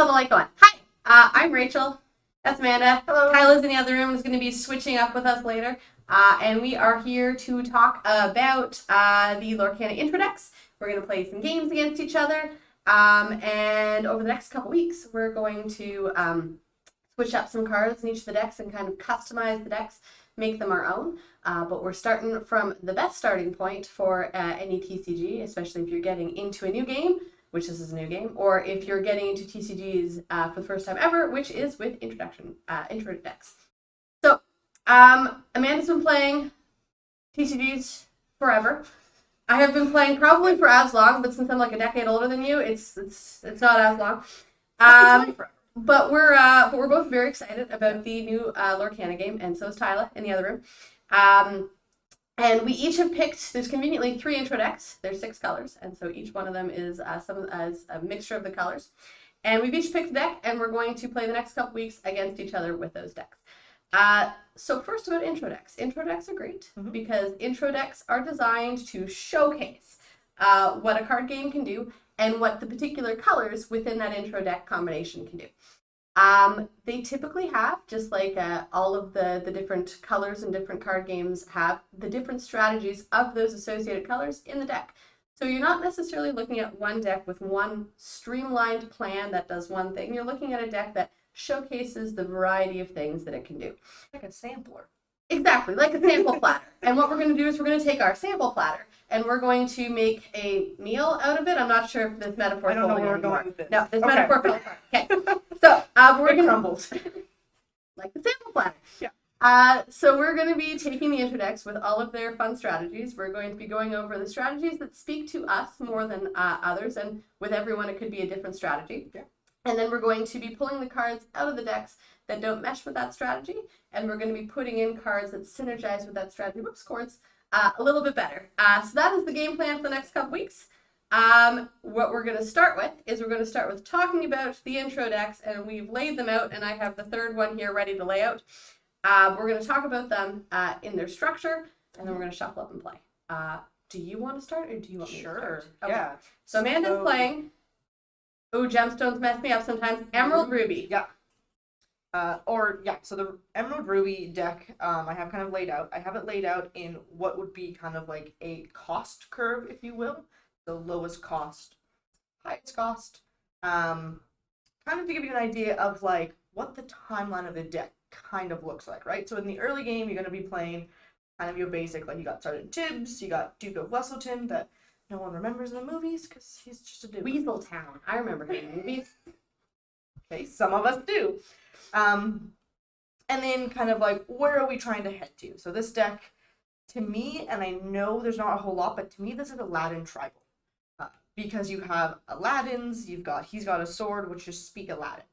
alaikum. Hi, I'm Rachel. That's Amanda. Hello. Kyla's in the other room and is going to be switching up with us later. And we are here to talk about the Lorcana intro decks. We're going to play some games against each other. And over the next couple weeks, we're going to switch up some cards in each of the decks and kind of customize the decks, make them our own. But we're starting from the best starting point for any TCG, especially if you're getting into a new game, which this is a new game, or if you're getting into TCGs for the first time ever, which is with intro decks. So, Amanda's been playing TCGs forever. I have been playing probably for as long, but since I'm like a decade older than you, it's not as long. But we're both very excited about the new Lorcana game, and so is Tyla in the other room. And we each have picked, there's conveniently 3 intro decks. There's 6 colors, and so each one of them is a mixture of the colors. And we've each picked a deck, and we're going to play the next couple weeks against each other with those decks. So first about intro decks. Intro decks are great because intro decks are designed to showcase what a card game can do and what the particular colors within that intro deck combination can do. They typically have, just like all of the different colors and different card games have, the different strategies of those associated colors in the deck. So you're not necessarily looking at one deck with one streamlined plan that does one thing. You're looking at a deck that showcases the variety of things that it can do. Like a sampler. Exactly, like a sample platter. And what we're going to do is we're going to take our sample platter and we're going to make a meal out of it. I'm not sure if this metaphor. I don't know where we're going with this. No, this metaphor fell apart. Okay, so we're going to crumbles like the sample platter. Yeah. So we're going to be taking the intro decks with all of their fun strategies. We're going to be going over the strategies that speak to us more than others, and with everyone it could be a different strategy. Yeah. And then we're going to be pulling the cards out of the decks that don't mesh with that strategy, and we're going to be putting in cards that synergize with that strategy. Whoops, chords. A little bit better. So that is the game plan for the next couple weeks. What we're going to start with is we're going to start with talking about the intro decks, and we've laid them out, and I have the third one here ready to lay out. We're going to talk about them in their structure, and then we're going to shuffle up and play. Do you want to start, or do you want me to start? Sure. Okay. Yeah. So Amanda's playing. Oh, gemstones mess me up sometimes. Emerald Ruby. Yeah. So the Emerald Ruby deck, I have kind of laid out. I have it laid out in what would be kind of like a cost curve, if you will. The lowest cost, highest cost. Kind of to give you an idea of like what the timeline of the deck kind of looks like, right? So in the early game, you're going to be playing kind of your basic, like you got Sergeant Tibbs, you got Duke of Wesselton that no one remembers in the movies because he's just a dude. Weaseltown. I remember him in movies. Okay, some of us do. And then kind of like, where are we trying to head to? So this deck, to me, and I know there's not a whole lot, but to me this is Aladdin tribal. Because you have Aladdins, he's got a sword, which just speak Aladdin.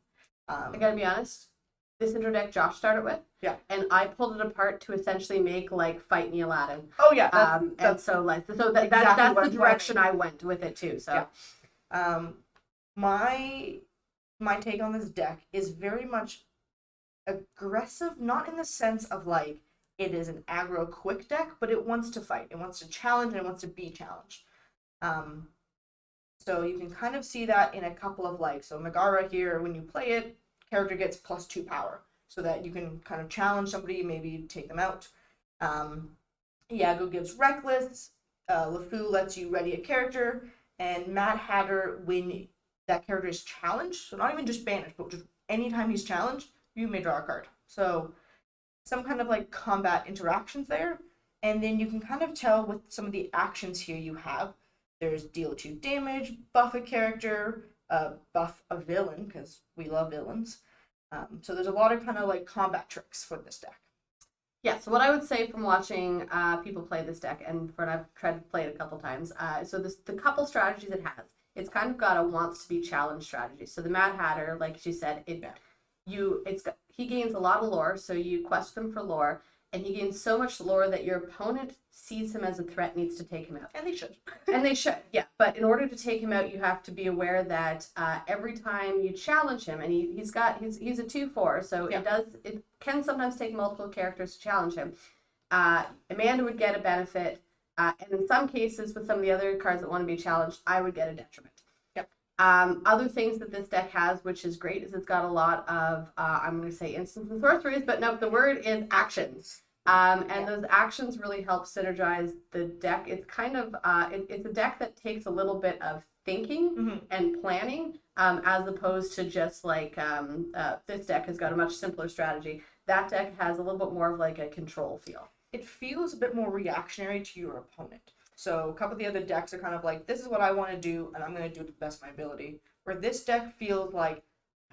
I gotta be honest, this intro deck Josh started with. Yeah. And I pulled it apart to essentially make like Fight Me Aladdin. Oh yeah. That's that's exactly the direction I went with it too. So yeah. My take on this deck is very much aggressive, not in the sense of like it is an aggro quick deck, but it wants to fight. It wants to challenge and it wants to be challenged. So you can kind of see that in a couple of like, so Megara here, when you play it, character gets +2 power, so that you can kind of challenge somebody, maybe take them out. Iago gives Reckless, LeFou lets you ready a character, and Mad Hatter, when that character is challenged, so not even just banished, but just anytime he's challenged, you may draw a card. So some kind of like combat interactions there, and then you can kind of tell with some of the actions here you have. There's deal 2 damage, buff a character, buff a villain, because we love villains. So there's a lot of kind of like combat tricks for this deck. yeah, so what I would say from watching people play this deck, and when I've tried to play it a couple times, so the couple strategies it has, it's kind of got a wants to be challenged strategy. So the Mad Hatter, like she said, he gains a lot of lore, so you quest him for lore, and he gains so much lore that your opponent sees him as a threat, needs to take him out. And they should. And they should, yeah. But in order to take him out, you have to be aware that every time you challenge him, and he's a 2/4, so yeah. it can sometimes take multiple characters to challenge him. Amanda would get a benefit, and in some cases, with some of the other cards that want to be challenged, I would get a detriment. Yep. Other things that this deck has, which is great, is it's got a lot of, I'm going to say instants and sorceries, but no, the word is actions. And those actions really help synergize the deck. It's kind of, it's a deck that takes a little bit of thinking and planning, as opposed to just like, this deck has got a much simpler strategy. That deck has a little bit more of like a control feel. It feels a bit more reactionary to your opponent. So a couple of the other decks are kind of like, this is what I want to do, and I'm going to do it to the best of my ability. Where this deck feels like,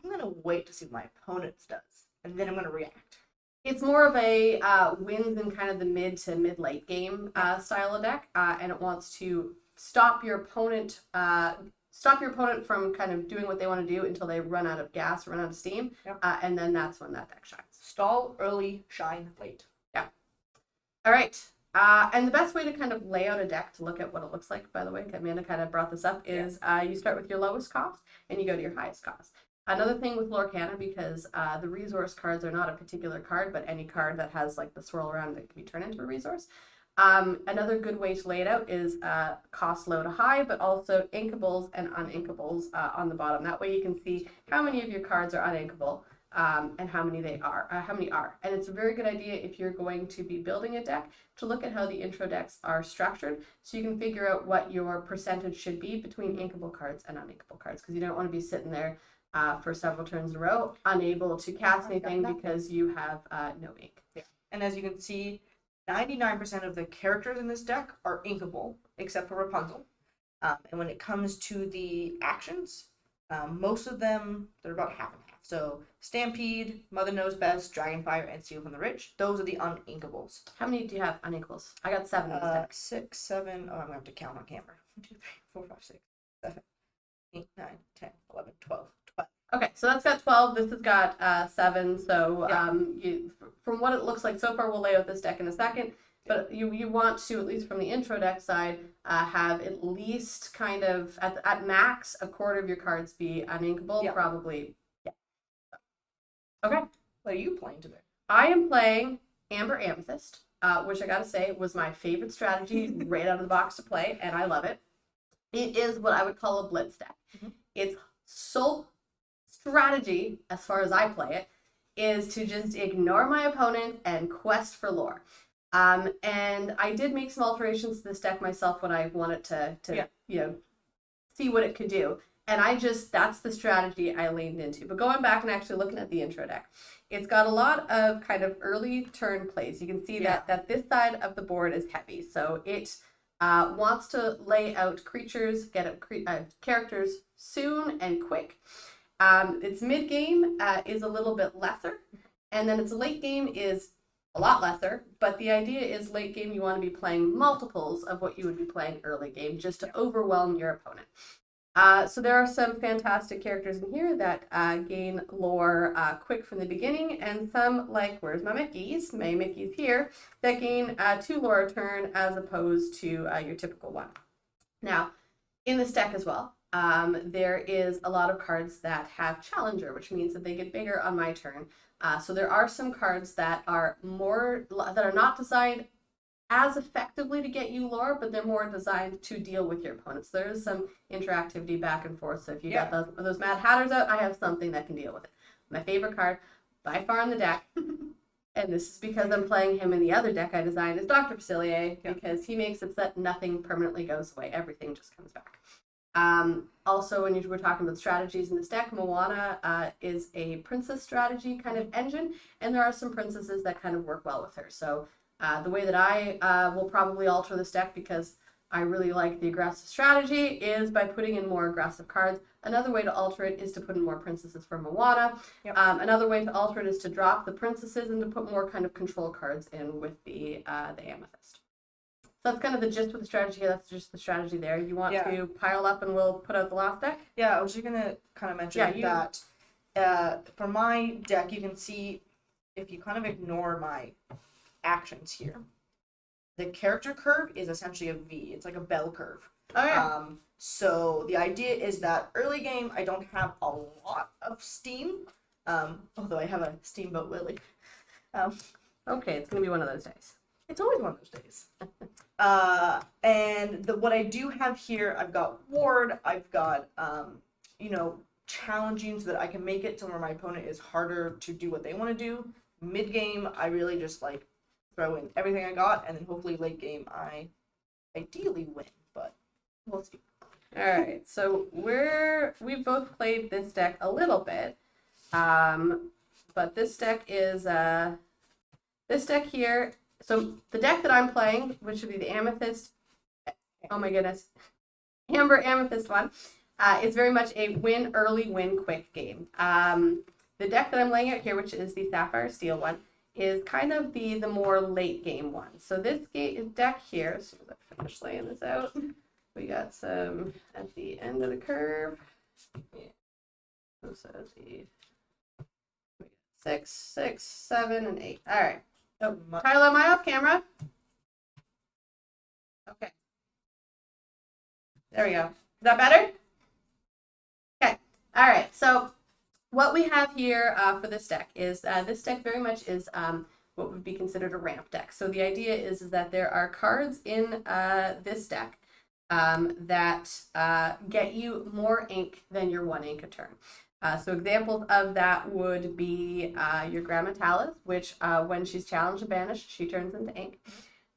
I'm going to wait to see what my opponent does, and then I'm going to react. It's more of a wins in kind of the mid to mid-late game style of deck, and it wants to stop your opponent from kind of doing what they want to do until they run out of gas, run out of steam, and then that's when that deck shines. Stall early, shine late. Yeah. All right. And the best way to kind of lay out a deck to look at what it looks like, by the way, Amanda kind of brought this up, is you start with your lowest cost and you go to your highest cost. Another thing with Lorcana, because the resource cards are not a particular card, but any card that has like the swirl around that can be turned into a resource. Another good way to lay it out is cost low to high, but also inkables and uninkables on the bottom. That way you can see how many of your cards are uninkable. And how many are. And it's a very good idea if you're going to be building a deck to look at how the intro decks are structured so you can figure out what your percentage should be between inkable cards and uninkable cards, because you don't want to be sitting there for several turns in a row unable to cast anything because you have no ink. Yeah. And as you can see, 99% of the characters in this deck are inkable except for Rapunzel. And when it comes to the actions, most of them, they're about half and half. So Stampede, Mother Knows Best, Dragonfire, and Seal from the Rich. Those are the uninkables. How many do you have uninkables? I got 7 in this deck. 6, 7. Oh, I'm going to have to count on camera. 1, 2, 3, 4, 5, 6, 7, 8, 9, 10, 11, 12. Okay, so that's got 12. This has got 7. So from what it looks like so far, we'll lay out this deck in a second. But you want to, at least from the intro deck side, have at least kind of, at max, a quarter of your cards be uninkable. Yep. Probably. Yeah. Okay. What are you playing today? I am playing Amber Amethyst, which I gotta say was my favorite strategy right out of the box to play, and I love it. It is what I would call a blitz deck. Its sole strategy, as far as I play it, is to just ignore my opponent and quest for lore. And I did make some alterations to this deck myself when I wanted to see what it could do. And that's the strategy I leaned into. But going back and actually looking at the intro deck, it's got a lot of kind of early turn plays. You can see that this side of the board is heavy. So it wants to lay out creatures, get out characters soon and quick. Its mid game is a little bit lesser. And then its late game is a lot lesser, but the idea is late game you want to be playing multiples of what you would be playing early game just to overwhelm your opponent. So there are some fantastic characters in here that gain lore quick from the beginning, and some, like, where's my Mickeys? My Mickeys here, that gain 2 lore a turn as opposed to your typical one. Now, in this deck as well, there is a lot of cards that have Challenger, which means that they get bigger on my turn. So there are some cards that are not designed as effectively to get you lore, but they're more designed to deal with your opponents. There is some interactivity back and forth. So if you got those Mad Hatters out, I have something that can deal with it. My favorite card by far in the deck, and this is because I'm playing him in the other deck I designed, is Dr. Facilier, because he makes it so that nothing permanently goes away. Everything just comes back. Also, when we're talking about strategies in this deck, Moana is a princess strategy kind of engine, and there are some princesses that kind of work well with her. So the way that I will probably alter this deck, because I really like the aggressive strategy, is by putting in more aggressive cards. Another way to alter it is to put in more princesses for Moana. Another way to alter it is to drop the princesses and to put more kind of control cards in with the Amethyst. So that's kind of the gist with the strategy here. That's just the strategy there. You want to pile up and we'll put out the last deck? Yeah, I was just going to kind of mention that for my deck, you can see, if you kind of ignore my actions here, the character curve is essentially a V. It's like a bell curve. Oh, yeah. So the idea is that early game, I don't have a lot of steam, although I have a Steamboat Willie. Okay, it's going to be one of those days. It's always one of those days. And what I do have here, I've got Ward, I've got challenging so that I can make it to where my opponent is harder to do what they want to do. Mid game, I really just like throw in everything I got, and then hopefully late game I ideally win, but we'll see. All right, so we've both played this deck a little bit, but this deck is this deck here. So the deck that I'm playing, which would be the Amethyst, oh my goodness, Amber Amethyst one, is very much a win early, win quick game. The deck that I'm laying out here, which is the Sapphire Steel one, is kind of the more late game one. So this deck here, so let's finish laying this out. We got some at the end of the curve. Yeah. So the 6, 6, 7, and 8. All right. Oh, Tyler, am I off camera? Okay. There we go. Is that better? Okay. All right. So what we have here for this deck is this deck very much is what would be considered a ramp deck. So the idea is that there are cards in this deck that get you more ink than your 1 ink a turn. So examples of that would be your Grammatalis, which when she's challenged and banished, she turns into ink.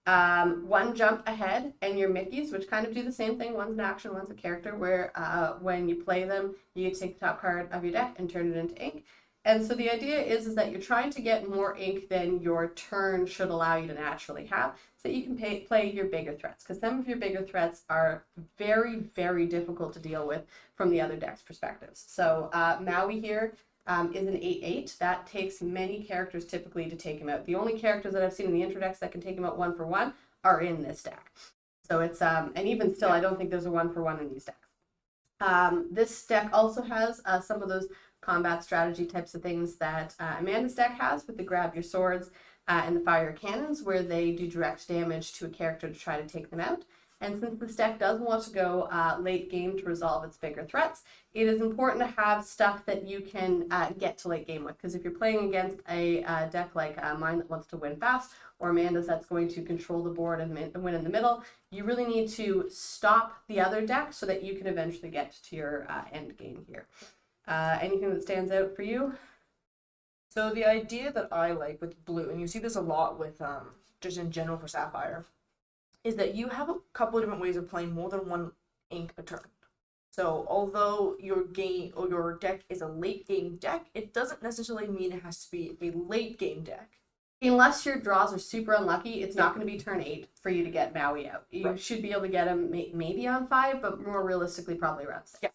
1 jump ahead, and your Mickeys, which kind of do the same thing. One's an action, one's a character, where when you play them, you take the top card of your deck and turn it into ink. And so the idea is that you're trying to get more ink than your turn should allow you to naturally have, so that you can play your bigger threats. Because some of your bigger threats are very, very difficult to deal with from the other deck's perspectives. So Maui here is an 8/8. That takes many characters typically to take him out. The only characters that I've seen in the intro decks that can take him out 1 for 1 are in this deck. So it's and even still, I don't think there's a 1 for 1 in these decks. This deck also has some of those combat strategy types of things that Amanda's deck has, with the grab your swords and the fire your cannons, where they do direct damage to a character to try to take them out. And since this deck does want to go late game to resolve its bigger threats, it is important to have stuff that you can get to late game with. Because if you're playing against a deck like mine that wants to win fast, or Amanda's that's going to control the board and win in the middle, you really need to stop the other deck so that you can eventually get to your end game here. Anything that stands out for you? So the idea that I like with blue, and you see this a lot with just in general for Sapphire, is that you have a couple of different ways of playing more than 1 ink a turn. So although your game or your deck is a late game deck, it doesn't necessarily mean it has to be a late game deck. Unless your draws are super unlucky, it's not going to be turn 8 for you to get Maui out. You should be able to get him maybe on 5, but more realistically probably around 6. Yeah.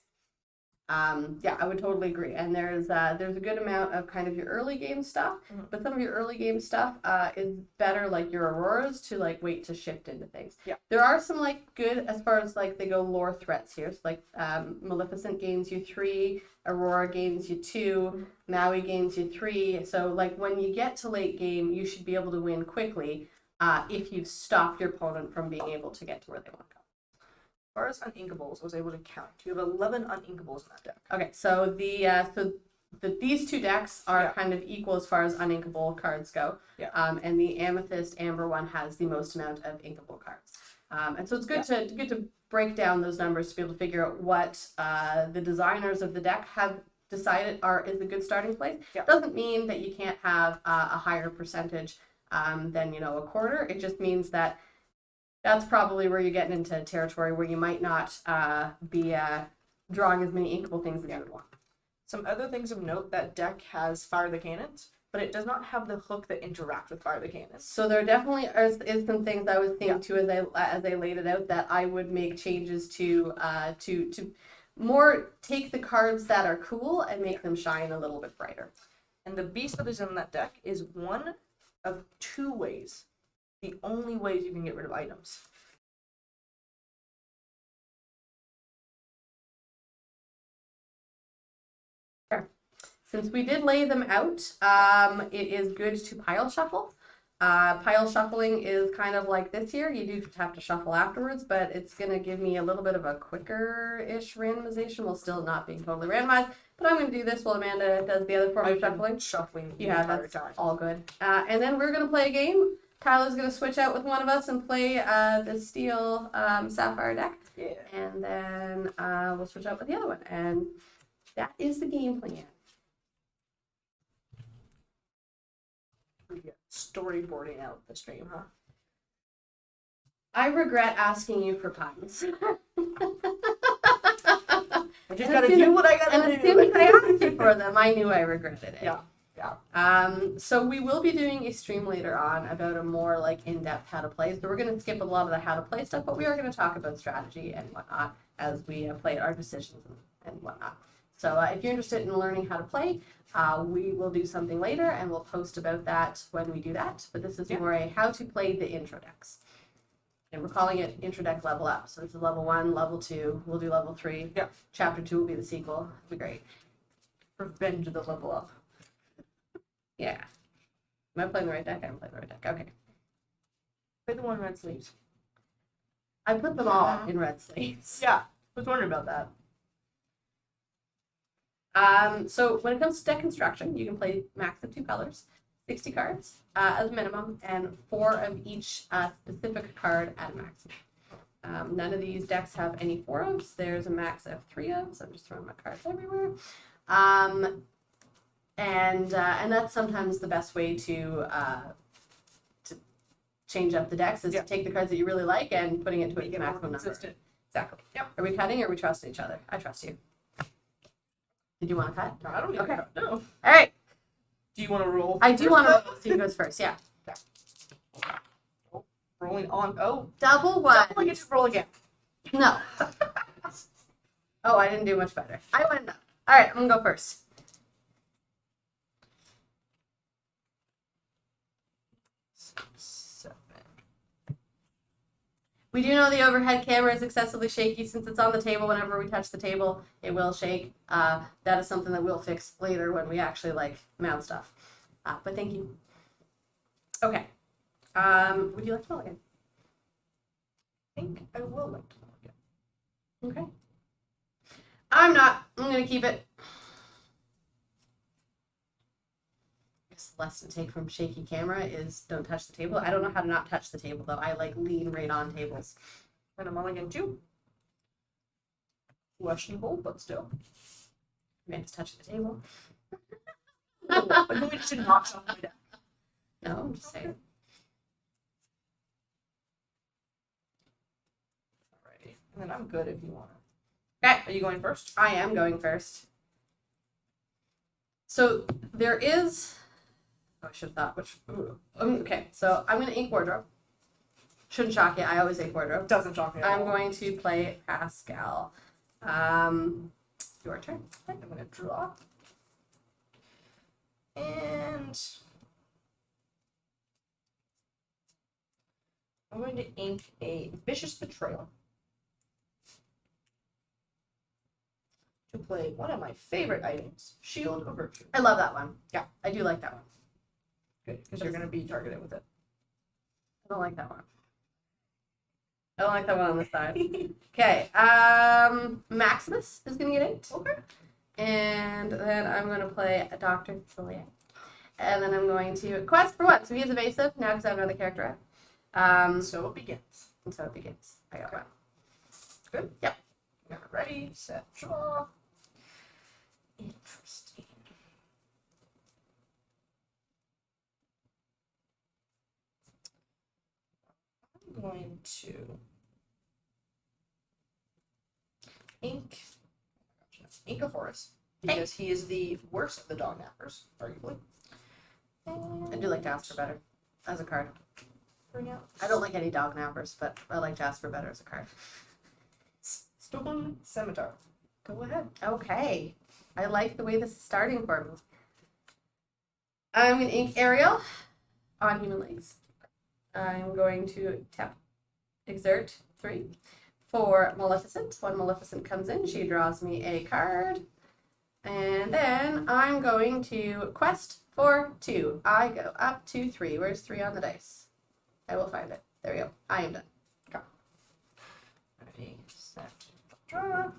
Yeah, I would totally agree. And there's a good amount of kind of your early game stuff, but some of your early game stuff is better, like your Auroras, to like wait to shift into things. Yeah. There are some like good as far as like they go lore threats here. So like Maleficent gains you 3, Aurora gains you 2, Maui gains you 3. So like when you get to late game, you should be able to win quickly if you've stopped your opponent from being able to get to where they want to go. As far as uninkables, I was able to count. You have 11 uninkables in that deck. Okay, so these two decks are kind of equal as far as uninkable cards go. Yeah. And the Amethyst Amber one has the most amount of inkable cards. And so it's good to break down those numbers to be able to figure out what the designers of the deck have decided is a good starting place. Yeah. Doesn't mean that you can't have a higher percentage than a quarter. It just means that that's probably where you're getting into territory where you might not be drawing as many inkable things as you would want. Some other things of note, that deck has Fire the Cannons, but it does not have the hook that interacts with Fire the Cannons. So there definitely is some things I was thinking too as I laid it out that I would make changes to more take the cards that are cool and make them shine a little bit brighter. And the beast that is in that deck is one of 2 ways. The only ways you can get rid of items. Since we did lay them out, it is good to pile shuffle. Pile shuffling is kind of like this here. You do have to shuffle afterwards, but it's going to give me a little bit of a quicker-ish randomization while still not being totally randomized. But I'm going to do this while Amanda does the other form of shuffling. Shuffling the Yeah, entire that's time. all good. And then we're going to play a game. Tyler's going to switch out with one of us and play the Steel Sapphire deck. Yeah. And then we'll switch out with the other one. And that is the game plan. Storyboarding out the stream, huh? I regret asking you for puns. I just gotta do what I gotta do. And as soon as I asked you for them, I knew I regretted it. Yeah. So we will be doing a stream later on about a more like in-depth how to play. So we're going to skip a lot of the how to play stuff, but we are going to talk about strategy and whatnot as we play our decisions and whatnot. So if you're interested in learning how to play, we will do something later and we'll post about that when we do that. But this is more a how to play the intro decks. And we're calling it intro deck level up. So this is level 1, level 2. We'll do level 3. Yeah. Chapter 2 will be the sequel. It'll be great. Revenge of the level up. Yeah. Am I playing the right deck? I'm playing the right deck. Okay. Play the one in red sleeves. I put them all in red sleeves. Yeah. I was wondering about that. So when it comes to deck construction, you can play max of 2 colors, 60 cards as a minimum, and 4 of each specific card at a maximum. None of these decks have any 4-ofs. There's a max of 3-ofs. I'm just throwing my cards everywhere. And that's sometimes the best way to change up the decks is to take the cards that you really like and putting it to a maximum number. Exactly. Yep. Are we cutting or are we trusting each other? I trust you. Did you want to cut? No, I don't need Okay. to cut. No. All right. Do you want to roll? I do want to roll. Steve goes first. Yeah. Rolling on. Oh. Double one. Double, I get to roll again. No. Oh, I didn't do much better. I went up. All right. I'm going to go first. We do know the overhead camera is excessively shaky since it's on the table. Whenever we touch the table, it will shake. That is something that we'll fix later when we actually mount stuff. But thank you. Okay. Would you like to roll again? I think I will like to roll again. Okay. I'm not. I'm going to keep it. Lesson to take from shaky camera is don't touch the table. I don't know how to not touch the table though. I lean right on tables. And a mulligan too. Questionable, but still. Man, just touch the table. But no, we should not show my deck. No, I'm just saying. Alrighty. And then I'm good if you want to. Okay. Are you going first? I am going first. So there is. Oh, I should have thought which. Okay, so I'm going to ink wardrobe. Shouldn't shock you. I always ink wardrobe. Doesn't shock me at I'm all. going to play Pascal. Your turn. I'm going to draw. And I'm going to ink a Vicious Betrayal to play one of my favorite items, Shield of Virtue. I love that one. Yeah. I do like that one. Good, because you're going to be targeted with it. I don't like that one. I don't like that one on the side. Okay. Maximus is going to get 8. Okay. And then I'm going to play a Dr. Cillian. And then I'm going to quest for 1. So he is evasive now because I have another character out. So it begins. And so it begins. I got one. Good? Yep. You're ready, set, draw. Interesting. I'm going to ink a Horus because he is the worst of the dog nappers, arguably. I do like to ask for better as a card. Bring out. I don't like any dog nappers, but I like to ask for better as a card. Stolen Scimitar. Go ahead. Okay. I like the way this is starting for me. I'm going to ink Ariel on human legs. I'm going to tap Exert 3 for Maleficent. When Maleficent comes in, she draws me a card. And then I'm going to quest for 2. I go up to 3. Where's 3 on the dice? I will find it. There we go. I am done. Go. Ready, set, draw.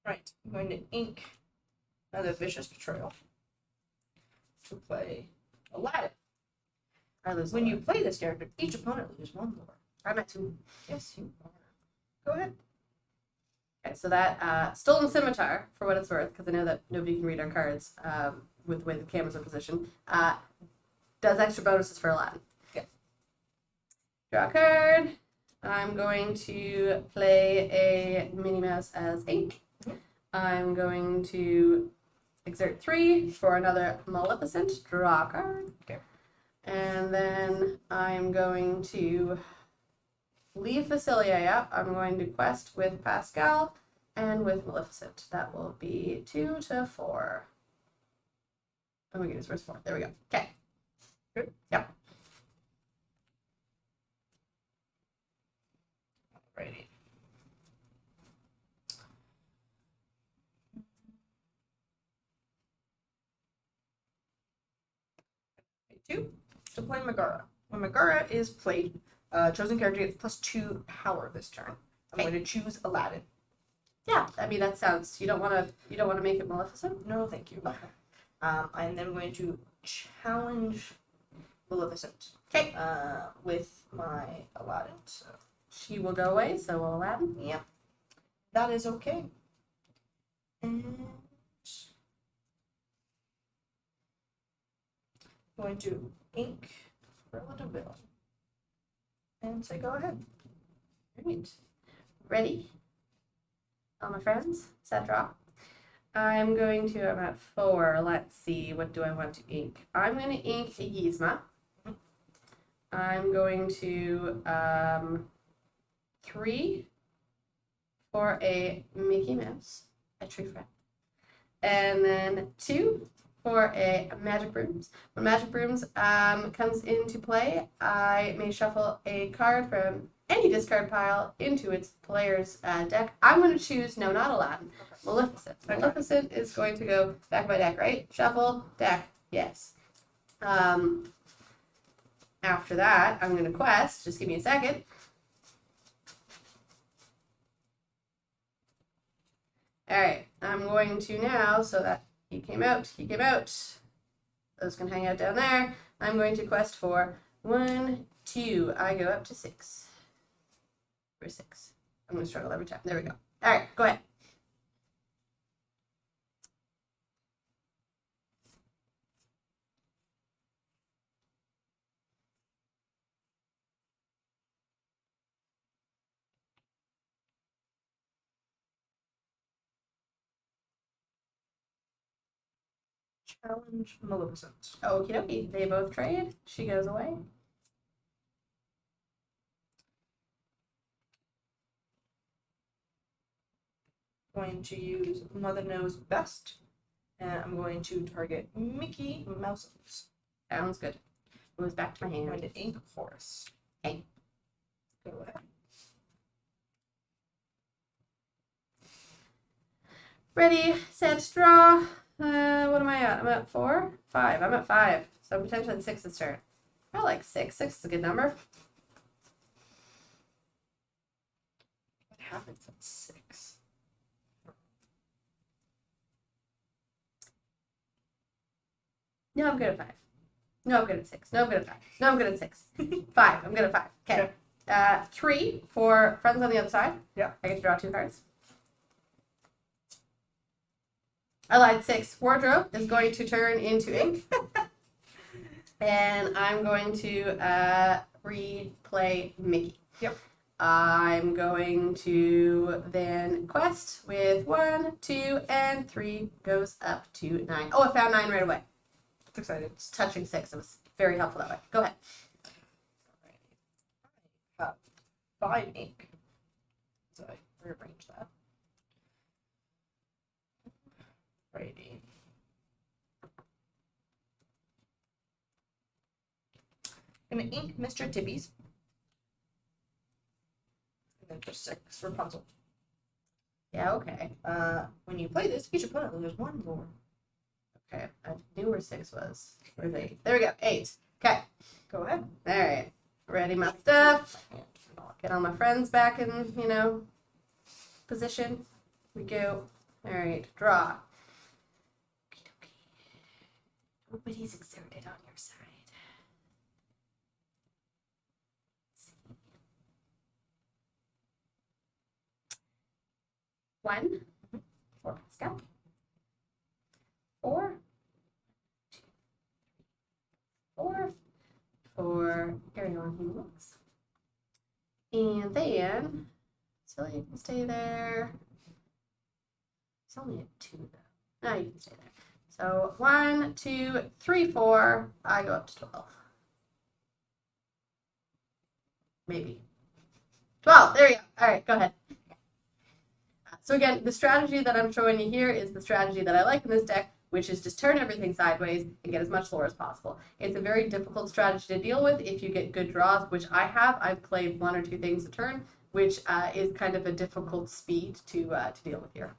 Right, I'm going to ink another Vicious Betrayal to play Aladdin. When you play this character, each opponent loses 1 more. I'm at 2. Yes, you are. Go ahead. Okay, so that Stolen Scimitar, for what it's worth, because I know that nobody can read our cards with the way the cameras are positioned, does extra bonuses for Aladdin. Okay. Draw a card. I'm going to play a Minnie Mouse as ink. Mhm. I'm going to exert 3 for another Maleficent. Draw a card. Okay. And then I'm going to leave Vasilia. I'm going to quest with Pascal and with Maleficent. That will be 2 to 4. Oh my goodness, where's 4? There we go. Okay. Good. Yep. Alrighty. Two, to play Megara. When Megara is played, chosen character gets +2 power this turn. I'm Okay. going to choose Aladdin. Yeah, I mean that sounds. You don't want to make it Maleficent. No, thank you. I'm then going to challenge Maleficent. Okay. With my Aladdin. So She will go away. So will Aladdin. yep, that is okay. And going to ink for a little bit and say go ahead. All right. Ready? All my friends, set draw. I'm at 4. Let's see, what do I want to ink? I'm going to ink a Yzma. I'm going to 3 for a Mickey Mouse, a tree friend. And then 2 for a Magic Brooms. When Magic Brooms comes into play, I may shuffle a card from any discard pile into its player's deck. I'm going to choose, no, not Aladdin, Maleficent. Okay. Maleficent is going to go back of my deck, right? Shuffle, deck, yes. After that, I'm going to quest. Just give me a second. All right, I'm going to now, so that he came out. Those can hang out down there. I'm going to quest for 1, 2. I go up to 6. For 6. I'm going to struggle every time. There we go. All right, go ahead. Challenge Maleficent. Okie dokie. They both trade. She goes away. Going to use Mother Knows Best, and I'm going to target Mickey Mouse. Sounds good. Moves back to my I'm going hand. to ink Horace. Okay. Go ahead. Ready, set, draw. What am I at? I'm at 4? 5. I'm at 5. So potentially at 6 this turn. I like 6. 6 is a good number. What happens at 6? No, I'm good at 5. No, I'm good at 6. No, I'm good at 5. No, I'm good at 6. 5. I'm good at 5. Okay. 3 for friends on the other side. Yeah. I get to draw 2 cards. I lied. 6. Wardrobe is going to turn into ink. And I'm going to replay Mickey. Yep. I'm going to then quest with 1, 2, and 3 goes up to 9. Oh, I found 9 right away. That's exciting. It's touching 6. It was very helpful that way. Go ahead. I have 5 ink. So I rearrange that. Righty. Gonna ink Mr. Tibby's. And then for 6, Rapunzel. Yeah, okay. When you play this, you should put it. There's 1 more. Okay. I knew where 6 was. Where's 8? There we go. 8. Okay. Go ahead. All right. Ready my stuff. Get all my friends back in, position. We go. All right. Draw. Nobody's exerted on your side. 1 for Pascal. 4, 4 for everyone who looks. And then, so you can stay there. It's only at 2 though. No, you can stay there. So 1, 2, 3, 4. I go up to 12. Maybe. 12. There we go. All right, go ahead. So again, the strategy that I'm showing you here is the strategy that I like in this deck, which is just turn everything sideways and get as much lore as possible. It's a very difficult strategy to deal with if you get good draws, which I have. I've played 1 or 2 things a turn, which is kind of a difficult speed to deal with here.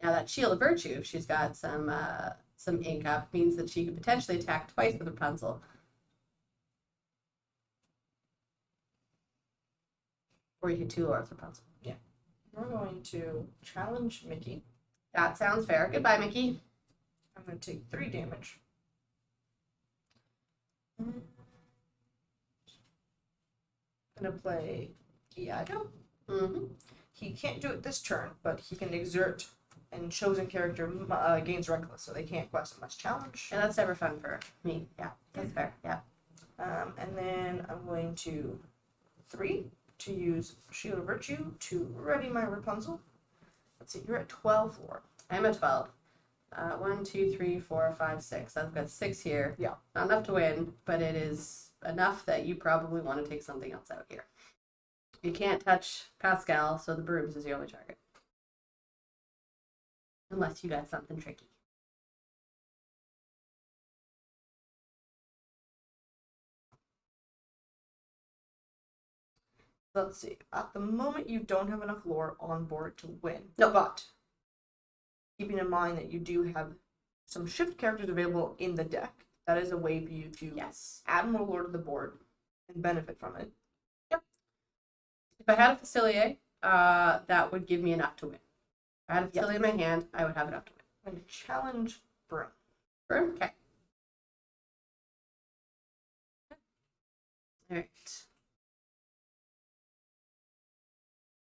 Now that Shield of Virtue, if she's got some ink up, means that she could potentially attack twice with Rapunzel. Or you could 2 Lords Rapunzel. Yeah. We're going to challenge Mickey. That sounds fair. Goodbye, Mickey. I'm going to take 3 damage. I'm going to play Iago. Mm-hmm. He can't do it this turn, but he can exert, and chosen character gains Reckless, so they can't quest unless challenge. And that's never fun for me. Yeah, that's fair. Yeah. And then I'm going to 3 to use Shield of Virtue to ready my Rapunzel. Let's see, you're at 12 lore. I'm at 12. 1, 2, 3, 4, 5, 6. I've got 6 here. Yeah. Not enough to win, but it is enough that you probably want to take something else out here. You can't touch Pascal, so the brooms is the only target. Unless you got something tricky. Let's see. At the moment, you don't have enough lore on board to win. No. But keeping in mind that you do have some shift characters available in the deck, that is a way for you to add more lore to the board and benefit from it. Yep. If I had a Facilier, that would give me enough to win. If I had a Facilier in my hand, I would have enough to win. I'm going to challenge Broom. Broom? Okay. All right.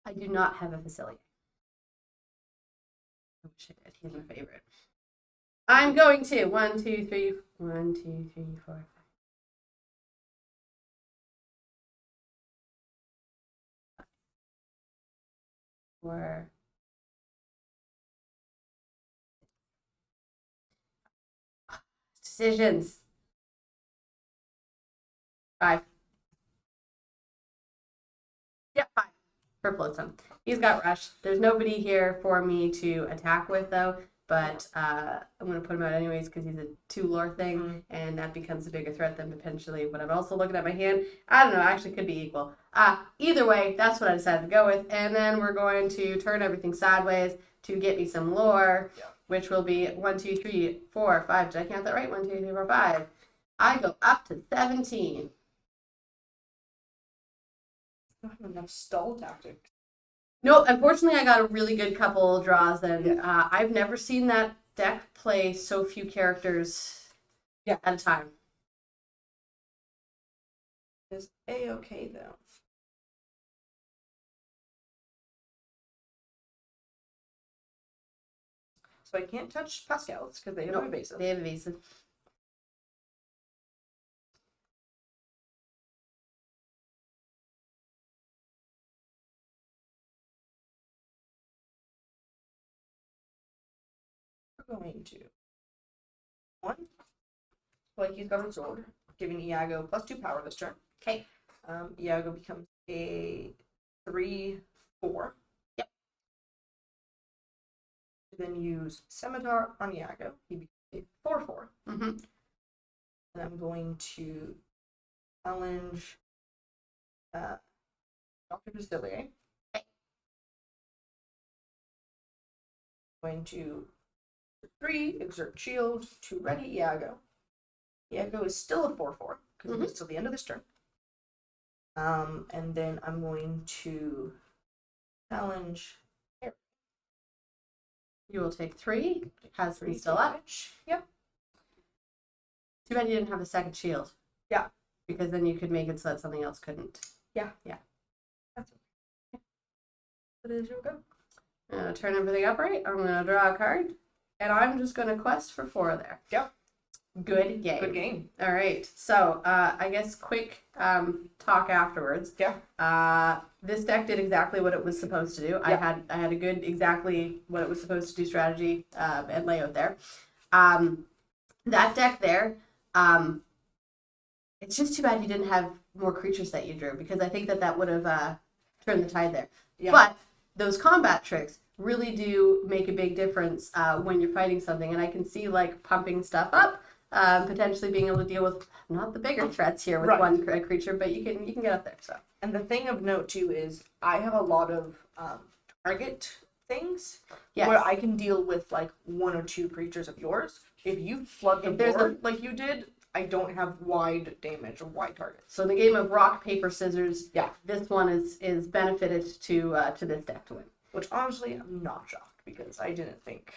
I do not have a Facilier. I wish I did. He's my favorite. I'm going to 1, 2, 3, 1, 2, 3, 4, 5. 4. Decisions. 5. Yep, 5. For Flotsam. He's got Rush. There's nobody here for me to attack with, though. But I'm going to put him out anyways because he's a 2 lore thing, and that becomes a bigger threat than potentially. But I'm also looking at my hand. I don't know. Actually, could be equal. Either way, that's what I decided to go with. And then we're going to turn everything sideways to get me some lore, which will be 1, 2, 3, 4, 5. Did I count that right? 1, 2, 3, 4, 5. I go up to 17. I don't have enough stall tactics. No, unfortunately, I got a really good couple draws, and I've never seen that deck play so few characters at a time. It's A-okay, though. So I can't touch Pascal's because they have evasive. They have evasive. We're going to 1. Like he's got a sword, giving Iago +2 power this turn. Okay. Iago becomes a 3/4. Yep. Then use Scimitar on Iago. He becomes a 4/4. Mm-hmm. And I'm going to challenge Dr. Facilier. Okay. Going to 3, exert shield to ready Iago. Iago is still a 4/4 because it's till the end of this turn. And then I'm going to challenge. You will take 3. Has 3 still up. Yep. Too bad you didn't have a second shield. Yeah. Because then you could make it so that something else couldn't. Yeah. Yeah. That's okay. It is your go. I'm going to turn everything upright. I'm going to draw a card. And I'm just going to quest for 4 there. Yep. Good game. Good game. All right. So, I guess quick talk afterwards. Yeah. This deck did exactly what it was supposed to do. Yeah. I had a good exactly what it was supposed to do strategy and layout there. That deck there, it's just too bad you didn't have more creatures that you drew, because I think that would have turned the tide there. Yeah. But those combat tricks really do make a big difference when you're fighting something, and I can see like pumping stuff up, potentially being able to deal with not the bigger threats here with Right. one creature, but you can get up there. So. And the thing of note too is I have a lot of target things Yes. where I can deal with like 1 or 2 creatures of yours. If you flood the If there's board like you did, I don't have wide damage or wide targets. So in the game of rock, paper, scissors, Yeah. this one is benefited to this deck to win. Which honestly, I'm not shocked because I didn't think.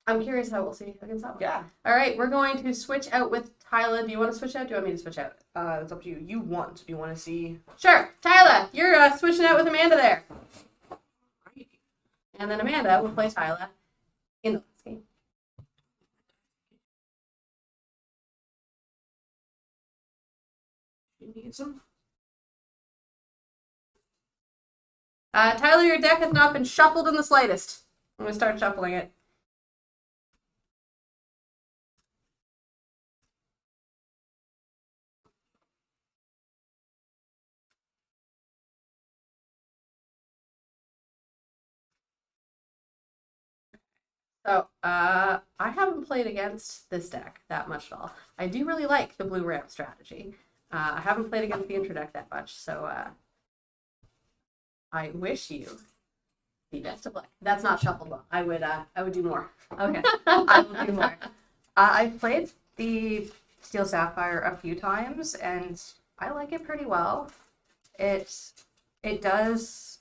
I'm curious how we'll see against that one. Yeah. All right, we're going to switch out with Tyler. Do you want to switch out? Do you want me to switch out? It's up to you. You want? Do you want to see? Sure. Tyler, you're switching out with Amanda there. And then Amanda will play Tyler in the last game. You need some. Tyler, your deck has not been shuffled in the slightest. I'm going to start shuffling it. So, I haven't played against this deck that much at all. I do really like the blue ramp strategy. I haven't played against the intro deck that much, so I wish you the best of luck. That's not shuffled well. I would do more. Okay, I will do more. I've played the Steel Sapphire a few times, and I like it pretty well. It does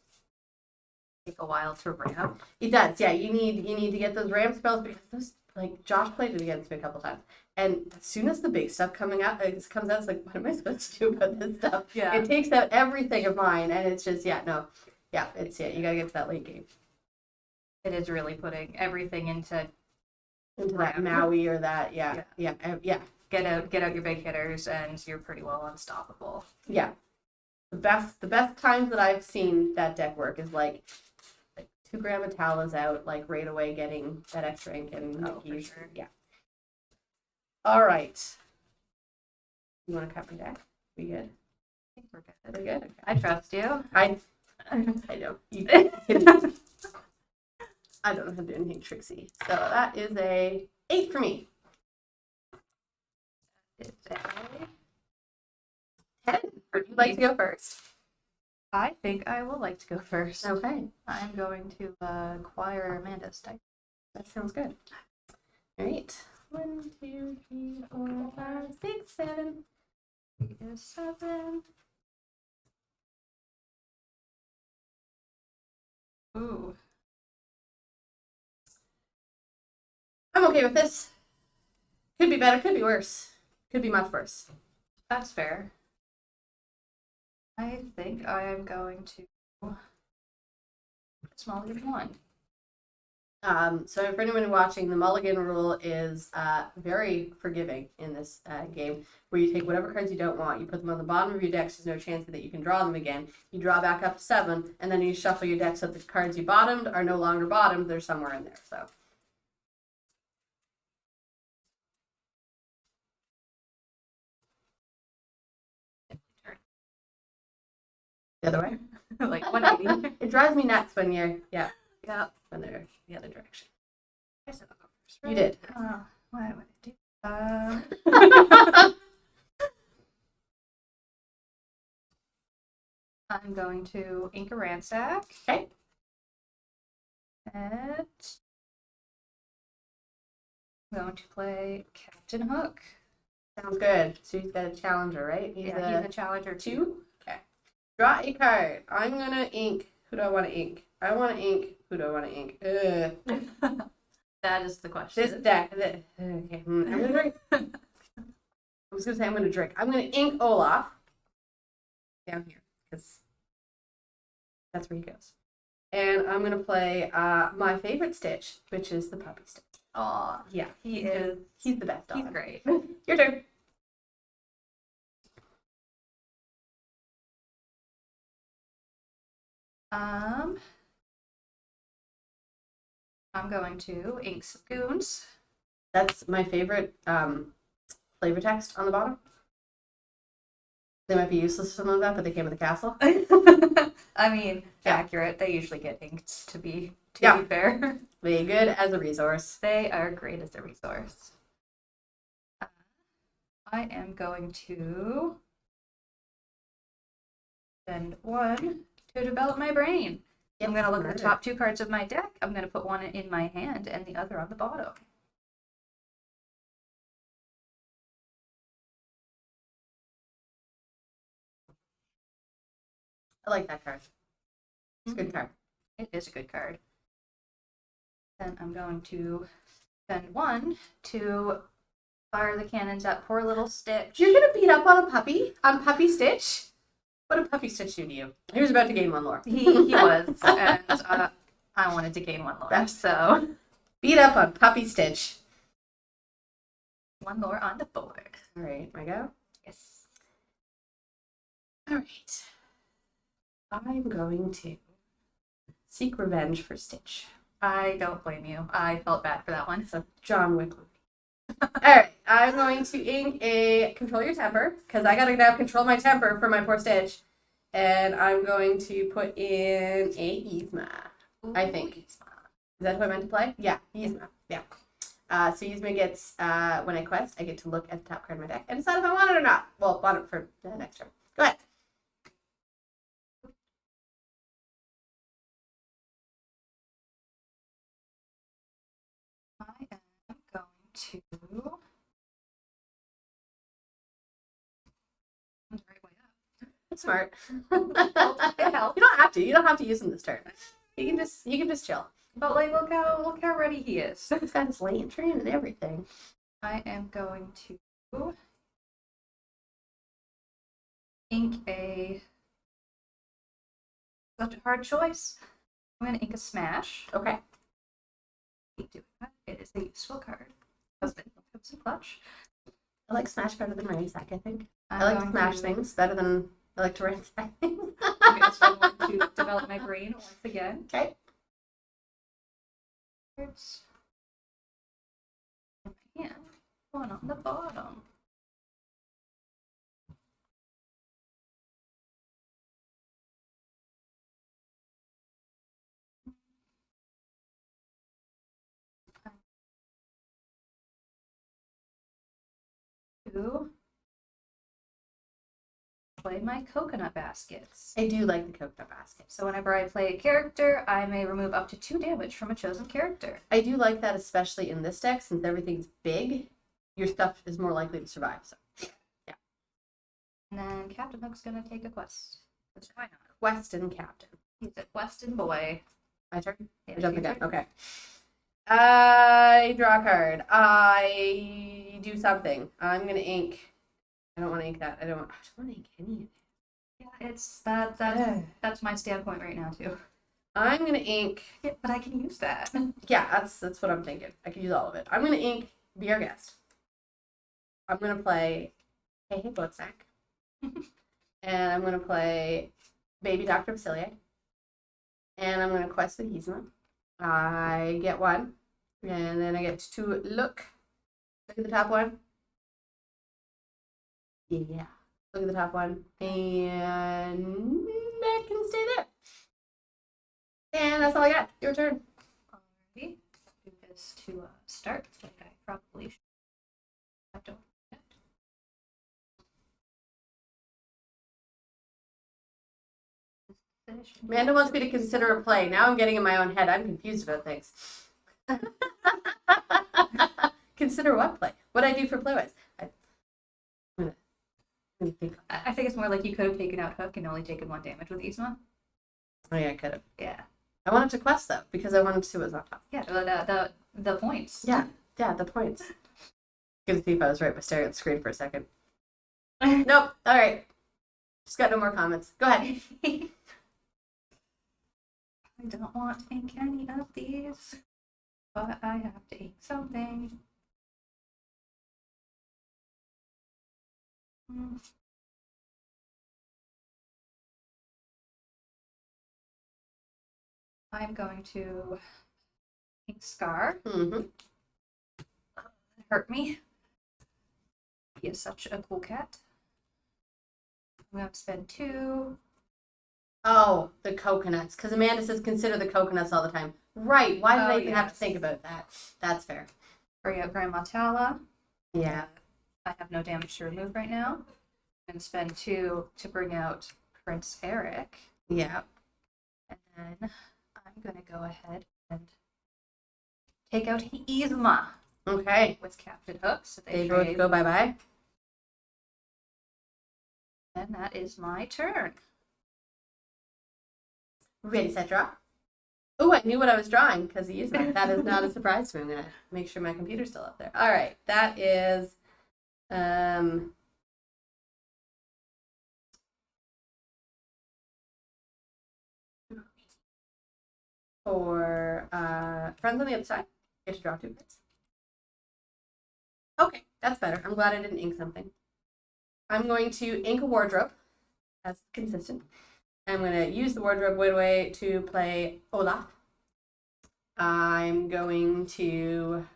take a while to ramp. It does, yeah. You need to get those ramp spells, because those, like, Josh played it against me a couple times, and as soon as the big stuff comes out, it's like, what am I supposed to do about this stuff? Yeah. It takes out everything of mine, and it's just, it's you gotta get to that late game. It is really putting everything into That ramp. Maui or that, yeah. Get out your big hitters, and you're pretty well unstoppable. Yeah. The best times that I've seen that deck work is like 2 Grammatala's out, like right away getting that X rank and Oh, for Mickey's. sure. Yeah. All right. You want to cut my deck? We good? I think we're We good. good? Okay. I trust you. I know. I don't know how to do anything tricksy. So that is a 8 for me. It's a 10. Would you like to go first? I think I will like to go first. Okay. I'm going to acquire Amanda's type. That sounds good. All right. 1, 2, 3, 4, 5, 6, 7. 7. Ooh. I'm okay with this. Could be better, could be worse. Could be much worse. That's fair. I think I am going to smaller than 1. So for anyone watching, the mulligan rule is very forgiving in this game, where you take whatever cards you don't want, you put them on the bottom of your deck, so there's no chance that you can draw them again. You draw back up to 7, and then you shuffle your deck so the cards you bottomed are no longer bottomed, they're somewhere in there. So the other way. Like 180. It drives me nuts when you're Yeah. when they're the other direction. I said I'll go first, You did. Why would I do? I'm going to ink a ransack. Okay. And I'm going to play Captain Hook. Sounds good. So he's got a challenger, right? He's a a challenger 2. Okay. Draw a card. I'm gonna ink. Who do I want to ink? I want to ink. Who do I want to ink? That is the question. This deck. Okay. I'm gonna drink. I was gonna say I'm gonna drink. I'm gonna ink Olaf down here because that's where he goes. And I'm gonna play my favorite Stitch, which is the puppy Stitch. Aw, Yeah, he is. he's the best He's dog. great. Your turn. I'm going to ink some goons. That's my favorite flavor text on the bottom. They might be useless for some of that, but they came with the castle. I mean, Yeah. accurate. They usually get inked to be Yeah. fair. Very good as a resource. They are great as a resource. I am going to spend 1 to develop my brain. I'm going to look at the top 2 cards of my deck. I'm going to put one in my hand and the other on the bottom. I like that card. It's a good card. It is a good card. Then I'm going to spend 1 to fire the cannons at poor little Stitch. You're gonna beat up on Puppy Stitch? What did Puppy Stitch do to you? He was about to gain 1 lore. He was, and I wanted to gain 1 lore, so Beat up on Puppy Stitch. 1 lore on the board. All right, my go. Yes. All right. I'm going to seek revenge for Stitch. I don't blame you. I felt bad for that one. So John Wick. All right, I'm going to ink a control your temper because I gotta now control my temper for my poor Stitch, and I'm going to put in a Yzma. I think. Is that who I meant to play? Yeah, Yzma. Yeah. So Yzma gets when I quest, I get to look at the top card of my deck and decide if I want it or not. Well, want it for the next turn. Go ahead. I am going to. I'm the right way up. That's smart. It helps. You don't have to. You don't have to use them this turn. You can just chill. But like, look how ready he is. He's got his lantern and everything. I am going to ink a. Such a hard choice. I'm gonna ink a smash. Okay. Keep doing that. It is a useful card. Husband comes in clutch. I like Smash better than Ransack, I think. I'm I like to going smash things better than I like to ransack things. I'm going to spend 1 to develop my brain once again. Okay. Cards. In my hand. 1 on the bottom. To play my coconut baskets. I do like the coconut basket. So whenever I play a character, I may remove up to 2 damage from a chosen character. I do like that, especially in this deck, since everything's big, your stuff is more likely to survive. So, yeah. And then Captain Hook's gonna take a quest. Because why not? Quest and Captain. He's a questing boy. My turn? Yeah, I jump your again. turn. Okay. I draw a card. I do something. I'm gonna ink. I don't want to ink that. I don't want to ink any of it. Yeah, it's that's my standpoint right now too. I'm gonna ink. Yeah, but I can use that. Yeah, that's what I'm thinking. I can use all of it. I'm gonna ink Be Our Guest. I'm gonna play Hey Hey Boat Sack. And I'm gonna play Baby Dr. Vasilier. And I'm gonna quest with Yzma. I get 1. And then I get to look at the top one. Yeah. Look at the top one. And I can stay there. And that's all I got. Your turn. Alrighty. Do this to start, like I probably should. I don't forget. Amanda wants me to consider a play. Now I'm getting in my own head. I'm confused about things. Consider what play? What I do for playwise? I'm gonna think. I think it's more like you could have taken out Hook and only taken 1 damage with Yzma. Oh yeah, I could have. Yeah. I wanted to quest though because I wanted to see what was on top. Yeah, the points. Yeah, the points. Gonna see if I was right by staring at the screen for a second. Nope. All right. Just got no more comments. Go ahead. I don't want to ink any of these, but I have to ink something. I'm going to ink Scar. Mm-hmm. Hurt me. He is such a cool cat. I'm going to spend 2. Oh, the coconuts. Because Amanda says consider the coconuts all the time. Right. Why did I even have to think about that? That's fair. Bring out Grandma Tala. Yeah. I have no damage to remove right now. And spend 2 to bring out Prince Eric. Yeah. And then I'm going to go ahead and take out Yzma Okay. with Captain Hook. So They trade. both go bye-bye. And that is my turn. Ready, set, draw. Oh, I knew what I was drawing because he used that. That is not a surprise to me. I'm going to make sure my computer's still up there. All right. That is... for friends on the other side, you get to draw 2 cards. Okay, that's better. I'm glad I didn't ink something. I'm going to ink a wardrobe. That's consistent. I'm going to use the wardrobe way to play Olaf. I'm going to...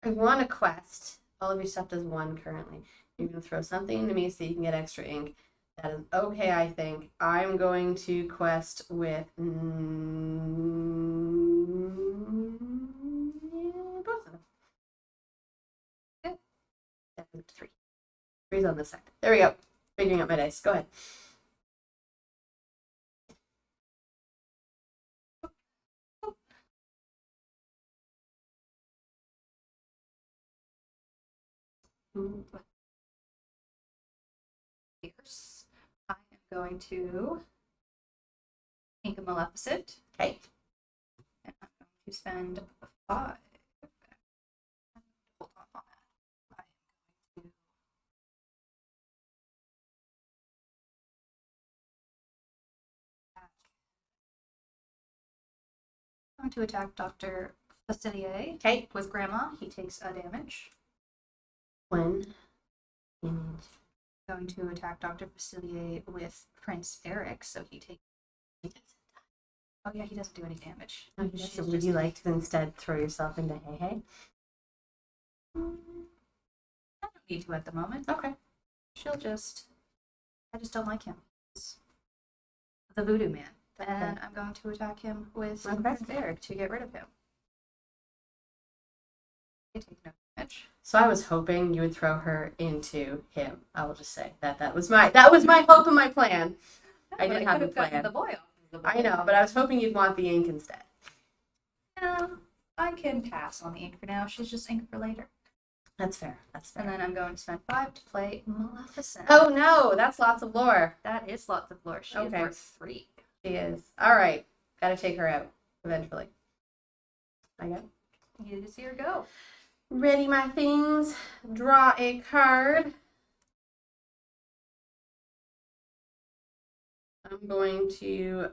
I want a quest. All of your stuff does 1 currently. You're going to throw something into me so you can get extra ink. That is okay, I think. I'm going to quest with both of them. Good. 3. 3's on this side. There we go. Figuring out my dice. Go ahead. Fierce. I am going to ink a Maleficent. Okay. And I'm going to spend 5. Hold on that. I'm going to attack Dr. Facilier. Okay. With Grandma. He takes a damage. When? Going to attack Dr. Facilier with Prince Eric, so he takes... Oh yeah, he doesn't do any damage. Oh, so would you like to instead throw yourself into Hey Hey? I don't need to at the moment. Okay. I just don't like him. He's the voodoo man. And I'm going to attack him with Prince Eric to get rid of him. He takes no damage. So I was hoping you would throw her into him. I will just say that was my hope and my plan. I did have a plan. The boy off. I know, but I was hoping you'd want the ink instead. No, I can pass on the ink for now. She's just ink for later. That's fair. That's fair. And then I'm going to spend 5 to play Maleficent. Oh no, that's lots of lore. That is lots of lore. She is worth 3. She is. All right, gotta take her out eventually. I got. You see her go. Ready my things. Draw a card. I'm going to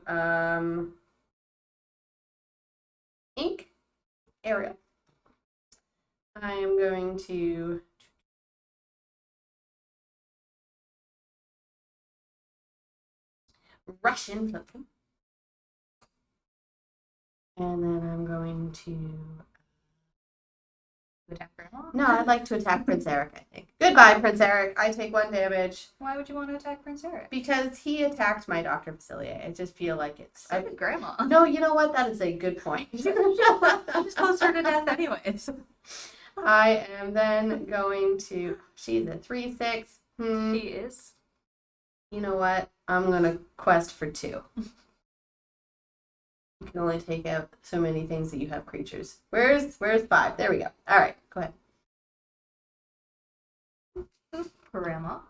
ink Ariel. I am going to Russian flip them. And then I'm going to attack Grandma? No, I'd like to attack Prince Eric, I think. Goodbye, Prince Eric. I take 1 damage. Why would you want to attack Prince Eric? Because he attacked my Dr. Facilier. I just feel like it's... So did Grandma. No, you know what? That is a good point. She's closer to death anyways. I am then going to... She's a 3/6. She is. You know what? I'm going to quest for 2. You can only take out so many things that you have creatures. Where's 5? There we go. All right, go ahead. Grandma.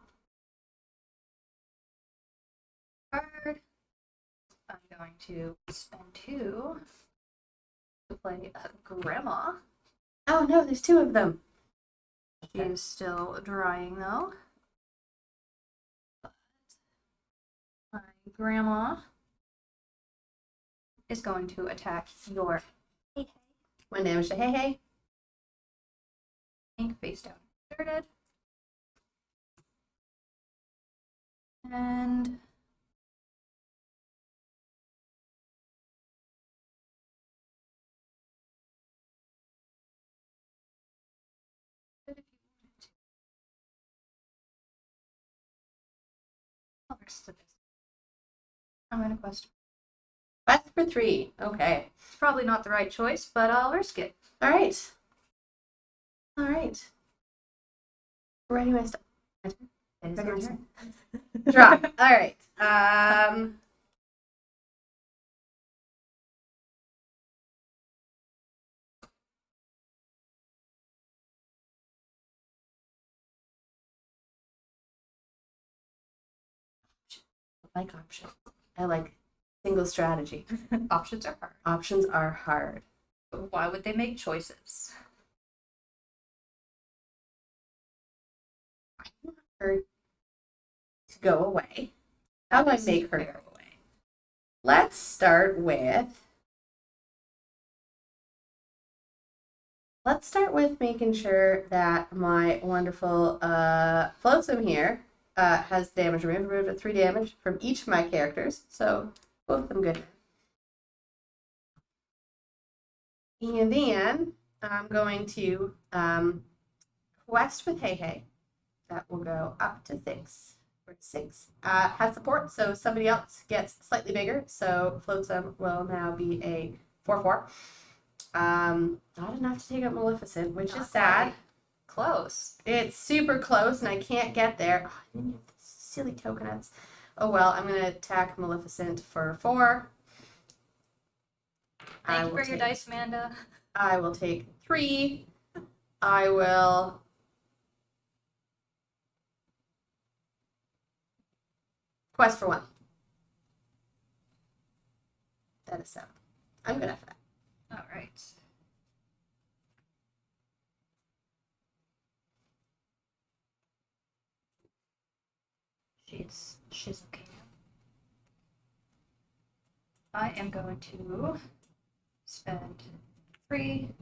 Card. I'm going to spend 2 to play Grandma. Oh no, there's 2 of them. She is still drying though. But my grandma is going to attack your One damage to Hey. pink face down inserted. And I'll risk this. I'm gonna quest. Quest for 3. Okay. It's probably not the right choice, but I'll risk it. All right. All right. Ready my stuff. It is Ready your my turn. Draw. All right. I like options. I like single strategy. Options are hard. Options are hard. But why would they make choices? Her to go away. How do I make her go away? Let's start with making sure that my wonderful Flotsam here has damage removed with 3 damage from each of my characters. So both of them good. And then I'm going to quest with Hey. That will go up to 6. Or 6. Has support, so somebody else gets slightly bigger. So Flotsam will now be a 4/4. Not enough to take out Maleficent, which is sad. Close. It's super close, and I can't get there. Oh, I didn't have the silly coconuts. Oh well, I'm gonna attack Maleficent for 4. Thank you for your dice, Amanda. I will take 3. I will quest for 1. That is 7. I'm good after that. All right. She's okay now. I am going to spend 3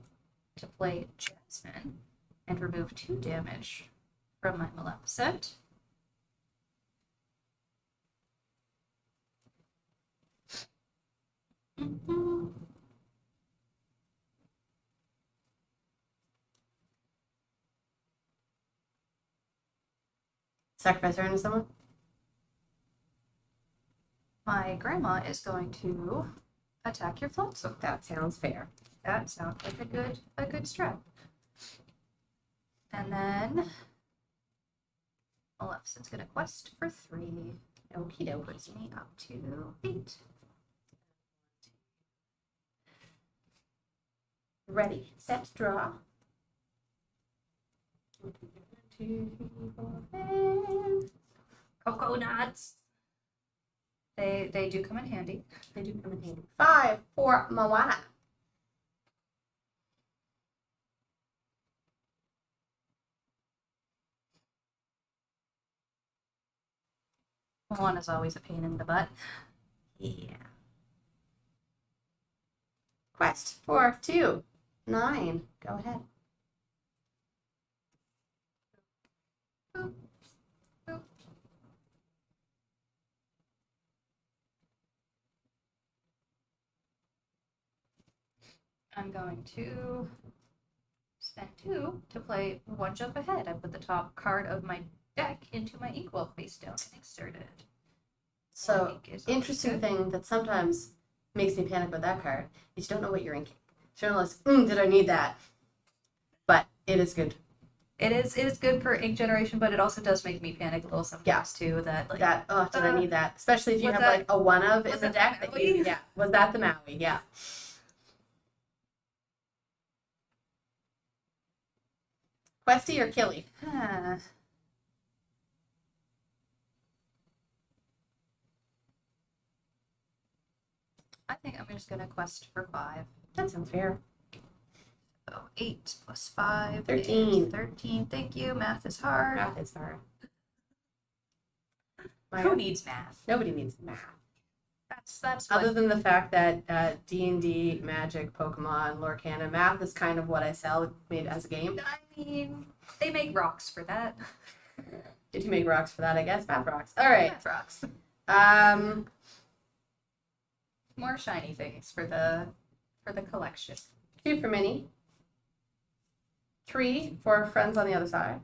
to play Jasmine and remove 2 damage from my Maleficent. Sacrifice her into someone? My grandma is going to attack your Flotsam. That sounds fair. That sounds like a good strat. And then Maleficent's gonna quest for 3. Okie dokie. Puts me up to 8. Ready, set, draw. 1, 2, 3, 4, 5. Coconuts. They do come in handy. They do come in handy. 5 for Moana. One is always a pain in the butt. Yeah. Quest for 2. 9. Go ahead. Boop, boop. I'm going to spend 2 to play 1 jump ahead. I put the top card of my deck into my inkwell face down and exerted. So, interesting thing that sometimes makes me panic about that card is you don't know what you're inking. So you're like, did I need that? But it is good. It is good for ink generation, but it also does make me panic a little sometimes too. That like Did I need that? Especially if you have that, like a 1 of in the that deck. the That you, Maui? yeah. Was that the Maui? Yeah. Questy or Killy? I think I'm just gonna quest for 5. That sounds fair. So 8 plus 5 13. is 13. Thank you. Math is hard. Math is hard. Who needs math? Nobody needs math. That's Other what, than the fact that D&D, Magic, Pokemon, Lorcana, math is kind of what I sell made as a game. I mean, they make rocks for that. Did you make rocks for that? I guess math rocks. All right. Math rocks. More shiny things for the collection. 2 for Minnie. 3 for friends on the other side.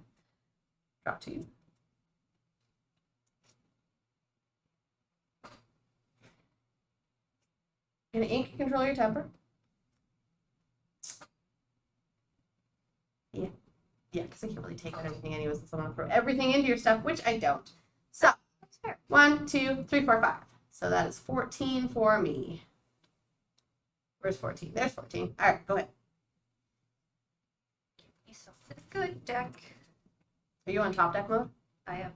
Drop 2. Can ink control your temper? Yeah. Yeah, because I can't really take out everything anyways, so I'm going to throw everything into your stuff, which I don't. So, That's fair. 1, 2, 3, 4, 5. So that is 14 for me. Where's 14? There's 14. All right, go ahead. Give me something good, deck. Are you on top deck mode? I am.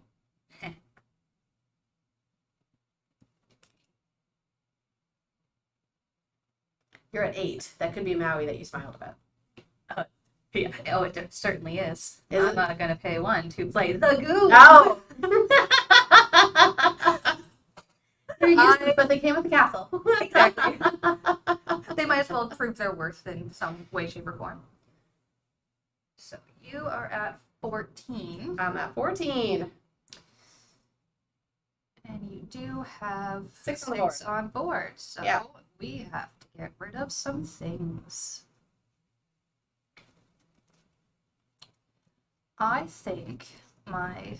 You're at 8. That could be Maui that you smiled about. Yeah. Oh, it certainly is. Is I'm it? not going to pay 1 to play the goo. No! They're useless, but they came with the castle. Exactly. They might as well prove their worth in some way, shape, or form. So you are at 14. I'm at 14. And you do have 6 on the board. on board. So Yeah. we have to get rid of some things. I think my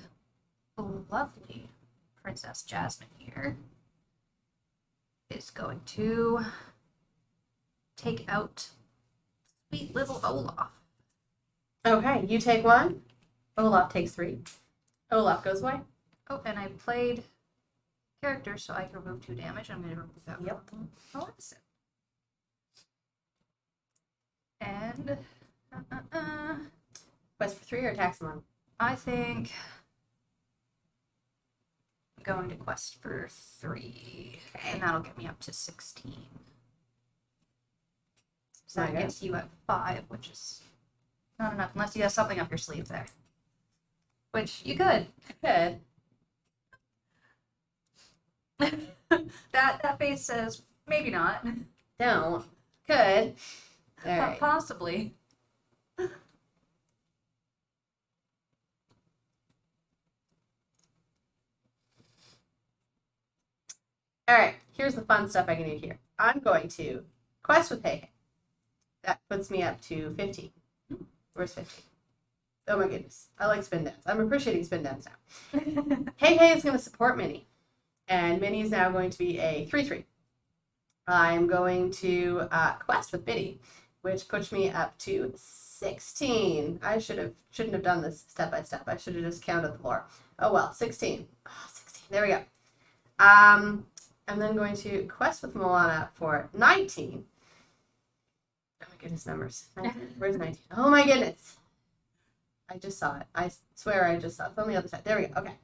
lovely Princess Jasmine here is going to take out sweet little Olaf. Okay, you take 1. Olaf takes 3. Olaf goes away. Oh, and I played character, so I can remove 2 damage. I'm going to remove that Yep. from Alexa. And Quest for 3 or tax 1? I think I'm going to quest for 3, and that'll get me up to 16. So that Okay. gets you at 5, which is not enough unless you have something up your sleeve there. Which you could. Good. that face says maybe not. Don't. Good. All right. Possibly. All right, here's the fun stuff I can do here. I'm going to quest with Hey Hey. That puts me up to 15. Where's 15? Oh my goodness. I like spin dance. I'm appreciating spin dance now. Hey Hey is going to support Minnie. And Minnie is now going to be a 3/3. I'm going to quest with Biddy, which puts me up to 16. I shouldn't have done this step by step. I should have just counted the lore. Oh well, 16. Oh, 16. There we go. I'm then going to quest with Moana for 19. Oh my goodness, numbers. 19. Where's 19? Oh my goodness. I just saw it. I swear I just saw it. It's on the other side. There we go. Okay.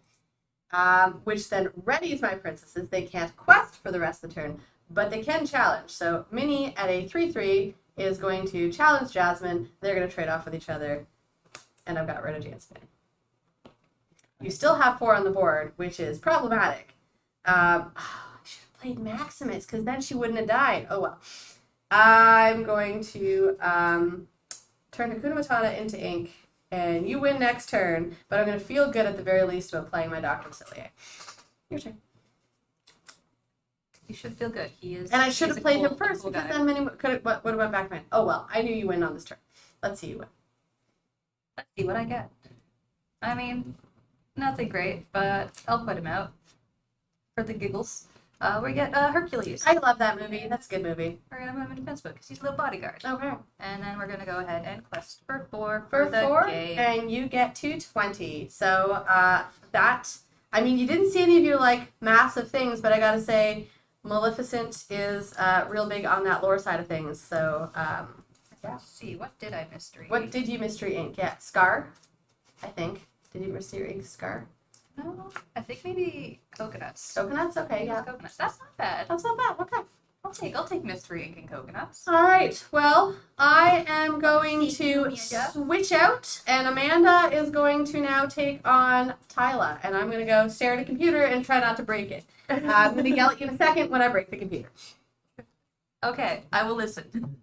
Which then readies my princesses. They can't quest for the rest of the turn, but they can challenge. So Minnie at a 3/3 is going to challenge Jasmine. They're going to trade off with each other. And I've got rid of Jasmine. You still have 4 on the board, which is problematic. I should have played Maximus, because then she wouldn't have died. Oh well. I'm going to turn Hakuna Matata into ink, and you win next turn, but I'm going to feel good at the very least about playing my Dr. Facilier. Your turn. You should feel good. He is. And I should he's have a played cool- him first, cool because guy. then Minnie would have went back to mine. Oh well, I knew you win on this turn. Let's see you win. Let's see what I get. I mean, nothing great, but I'll put him out for the giggles. We get Hercules. I love that movie. That's a good movie. We're gonna put him in defense book because he's a little bodyguard. Okay. And then we're gonna go ahead and quest for 4 For the 4, game. and you get to 20. So that, I mean, you didn't see any of your like massive things, but I gotta say, Maleficent is real big on that lore side of things. So yeah. Let's see, what did I mystery? What did you mystery ink? Yeah, Scar, I think. Did you mystery ink Scar? No, I think maybe coconuts. Coconuts? Okay, yeah. Coconuts. That's not bad. That's not bad. Okay. I'll take mystery ink and coconuts. All right. Well, I am going to Amanda. switch out, and Amanda is going to now take on Tyla, and I'm going to go stare at a computer and try not to break it. I'm going to yell at you in a second when I break the computer. Okay, I will listen.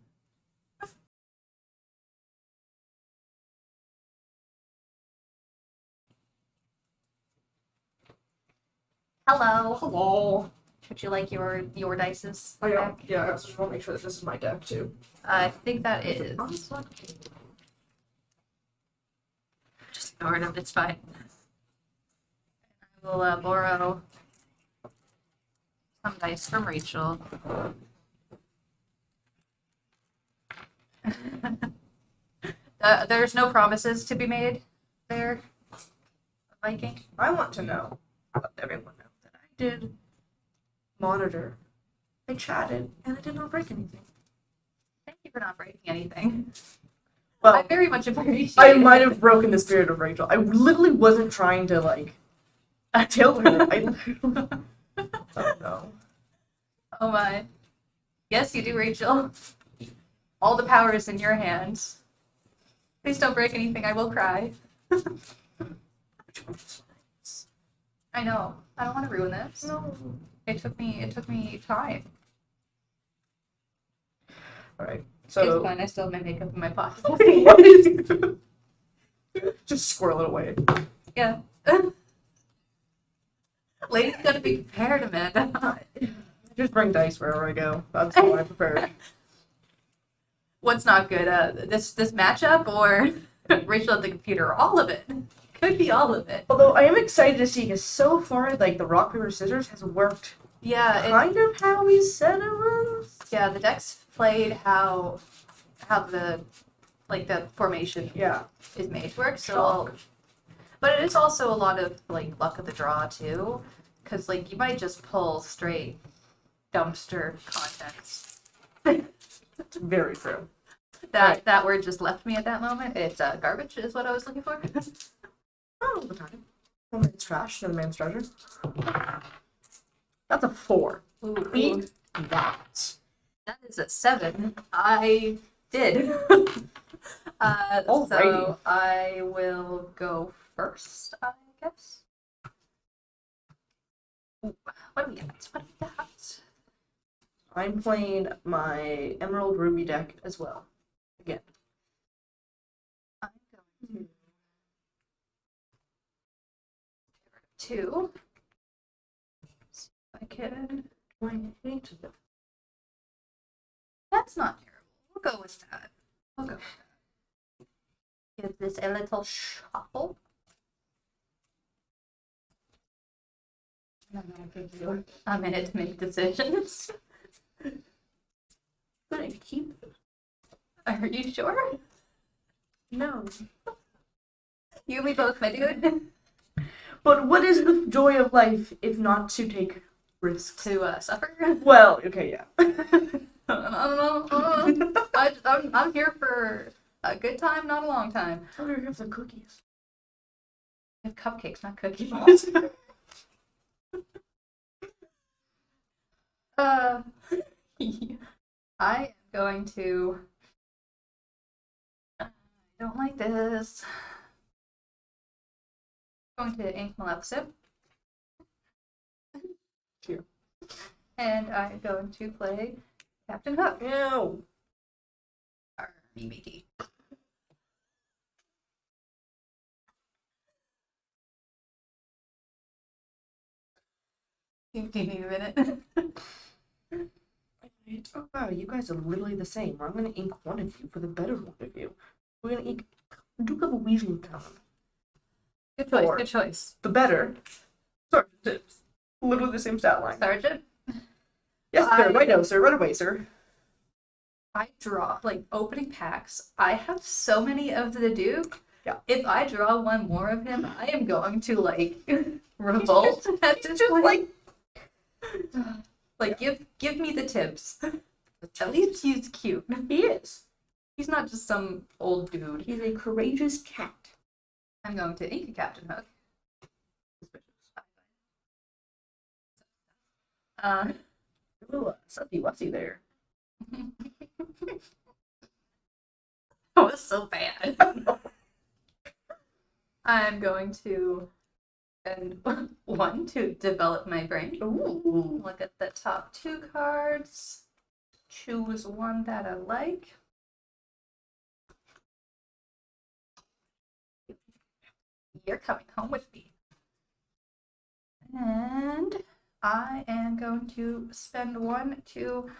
Hello. Hello. Would you like your dices? Oh, yeah. back? Yeah, I just want to make sure that this is my deck, too. I think that is. Just ignore them. It's fine. I will borrow some dice from Rachel. There's no promises to be made there, Viking. I want to know, let everyone know, that I did monitor, I chatted, and I did not break anything. Thank you for not breaking anything. Well, I very much appreciate I it. might have broken the spirit of Rachel. I literally wasn't trying to, like, kill her. I literally... Oh, no. Oh my. Yes, you do, Rachel. All the power is in your hands. Please don't break anything. I will cry. I know. I don't want to ruin this. No. It took me time. Alright, It's so... fine. I still have my makeup in my pocket. What is... Just squirrel it away. Yeah. Lady's gotta be prepared, Amanda. Just bring dice wherever I go. That's all I prepared. What's not good? This matchup or Rachel at the computer? All of it. Could be all of it. Although I am excited to see, because so far, like, the rock, paper, scissors has worked Yeah. kind of how we said it was. Yeah. The decks played how the formation Yeah. is made to work. So, Shock. but it is also a lot of like luck of the draw too, because like you might just pull straight dumpster contents. That's very true. That word just left me at that moment. It's garbage is what I was looking for. Oh, the time. One man's trash, another man's treasure. That's a 4. Ooh, Beat that. that is a 7. I did. So Alrighty. I will go first, I guess. Ooh, what do we got? What do we got? I'm playing my Emerald Ruby deck as well. Again. I'm going to see if I can. I hate them. That's not terrible. We'll go with that. We'll go with that. Give this a little shuffle. And I'm gonna give you a minute to make decisions. But I keep them. Are you sure? No. You and me both, my dude. But what is the joy of life if not to take risks? To suffer. Well, okay, yeah. I'm here for a good time, not a long time. I wonder if the cookies. I have cupcakes, not cookies. I am going to. I don't like this. I'm going to ink Maleficent. Here. And I'm going to play Captain Hook. Ew. Or me, matey. Do you need a minute? Oh wow, you guys are literally the same. I'm gonna ink one of you for the better one of you. We're gonna ink Duke of a Weasley Town. Good choice, Or- good choice. The better. Sergeant Tips. Literally the same stat line. Sergeant, Yes, sir. I- Right now, sir. Right away, sir. I draw, like, opening packs. I have so many of the Duke. Yeah. If I draw one more of him, I am going to, like, revolt at this Just point. like Like, give me the tips. At least he's cute. he is. He's not just some old dude. He's a courageous cat. I'm going to ink a Captain Hook. little sussy wussy there. That was so bad. I'm going to spend 1 to develop my brain. Ooh. Look at the top 2 cards. Choose one that I like. You're coming home with me. And I am going to spend 1 to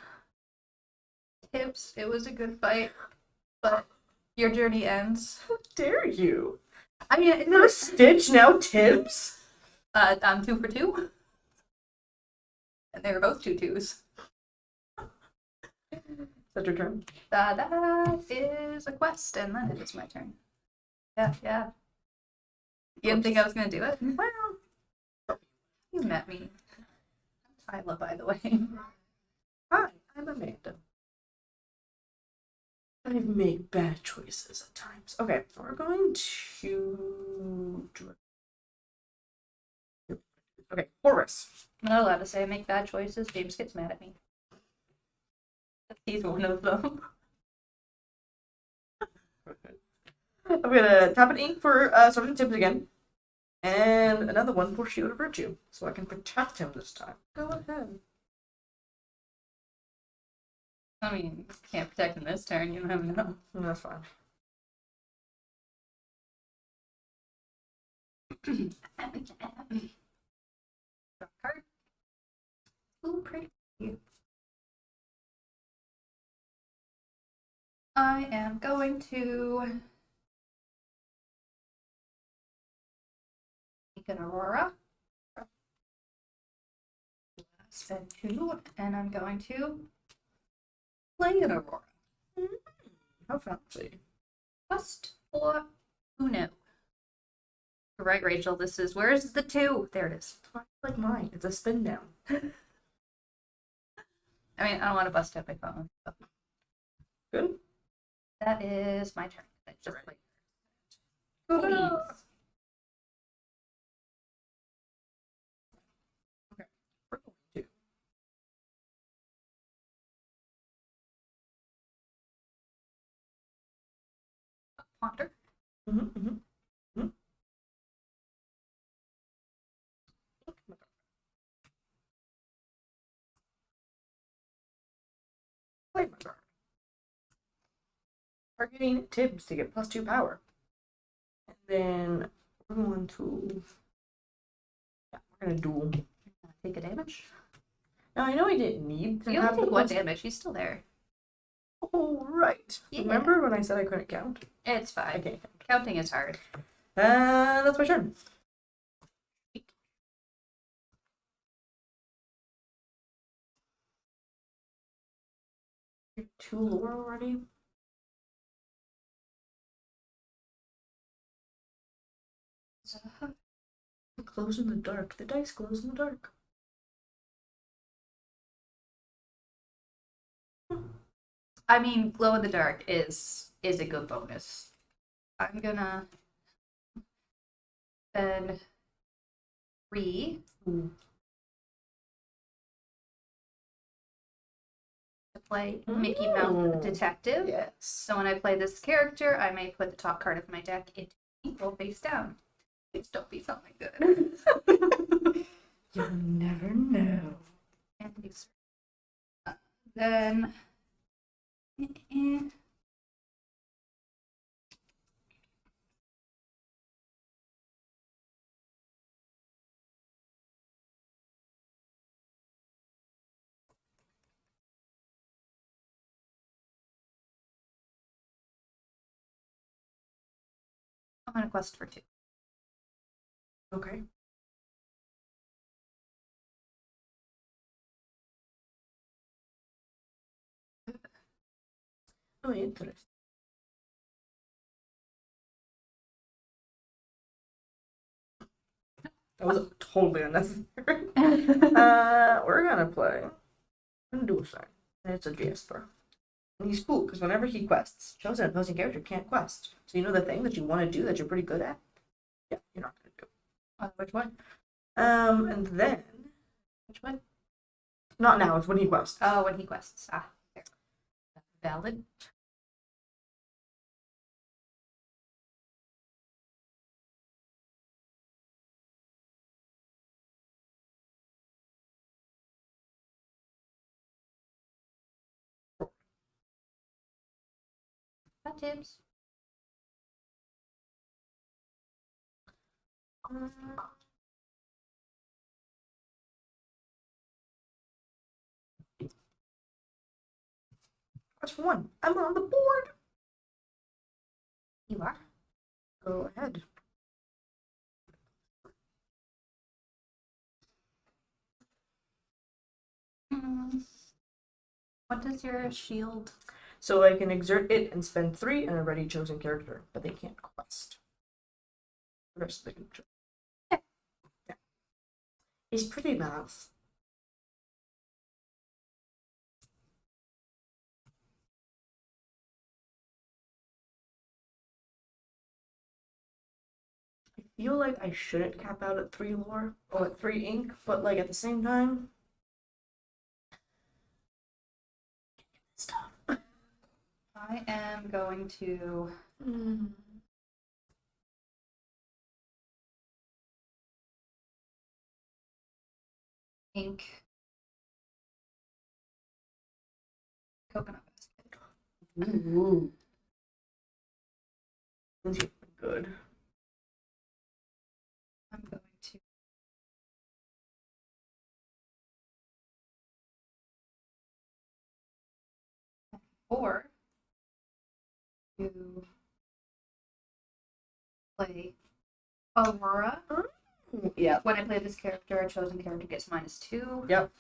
tips. It was a good fight, but your journey ends. How dare you? I mean, First Stitch, now Tibbs? I'm 2 for 2. And they were both 2-2s. Is that your turn? That is a quest, and then it is my turn. Yeah. You didn't think I was going to do it? Well, You met me. I'm Tyla, by the way. hi, I'm Amanda. I make bad choices at times. Okay, we're going to... Okay, Horus. I'm not allowed to say I make bad choices. James gets mad at me. He's one of them. I'm gonna tap an ink for Sergeant Tibbs again. And another one for Shield of Virtue. So I can protect him this time. Go ahead. I mean, can't protect him this turn. You never know. That's fine. Card. Ooh, pretty. I am going to make an Aurora. Spend 2, and I'm going to play an Aurora. How fancy. Quest for Uno. Right, Rachel, this is, where's the 2? There it is. Like mine. It's a spin down. I mean, I don't want to bust out my phone. So. Good. That is my turn. I just Right. played. Good. Please. Okay. We're going to. Ponder. Mm-hmm. Play my card. Targeting Tibbs to get +2 power. And then we're going to. Yeah, we're gonna duel. Take a damage. Now I know I didn't need to You have only take the 1 plus- damage. He's still there. Oh right. Yeah. Remember when I said I couldn't count? It's I fine. can't count. Counting is hard. That's my turn. You're 2 lore already. It glows in the dark. The dice glows in the dark. I mean, glow in the dark is a good bonus. I'm gonna spend 3 Ooh. to play Mickey Mouse Oh. Detective. Yes. So when I play this character, I may put the top card of my deck into equal face down. Please don't be something good. You'll never know. And these. Then. I'm gonna quest for 2. Okay. Oh, interesting. That was totally unnecessary. We're gonna play. I'm gonna do a sign. And it's a Jasper. And he's cool because whenever he quests, chosen opposing character can't quest. So you know the thing that you want to do that you're pretty good at? Yeah, you're not gonna do. Which one? And then Which one? Not now. It's when he quests. Oh, when he quests. Ah, fair. Valid. That Tibbs. Quest for 1. I'm on the board. You are. Go ahead. What does your shield? So I can exert it and spend 3 on a ready chosen character, but they can't quest. The rest of the group. Yeah. He's pretty nice. I feel like I shouldn't cap out at 3 lore or at 3 ink, but like at the same time. Stuff. I am going to ink coconut basket. Ooh. Good. I'm going to or to play Aurora. Yeah. When I play this character, a chosen character gets -2. Yep.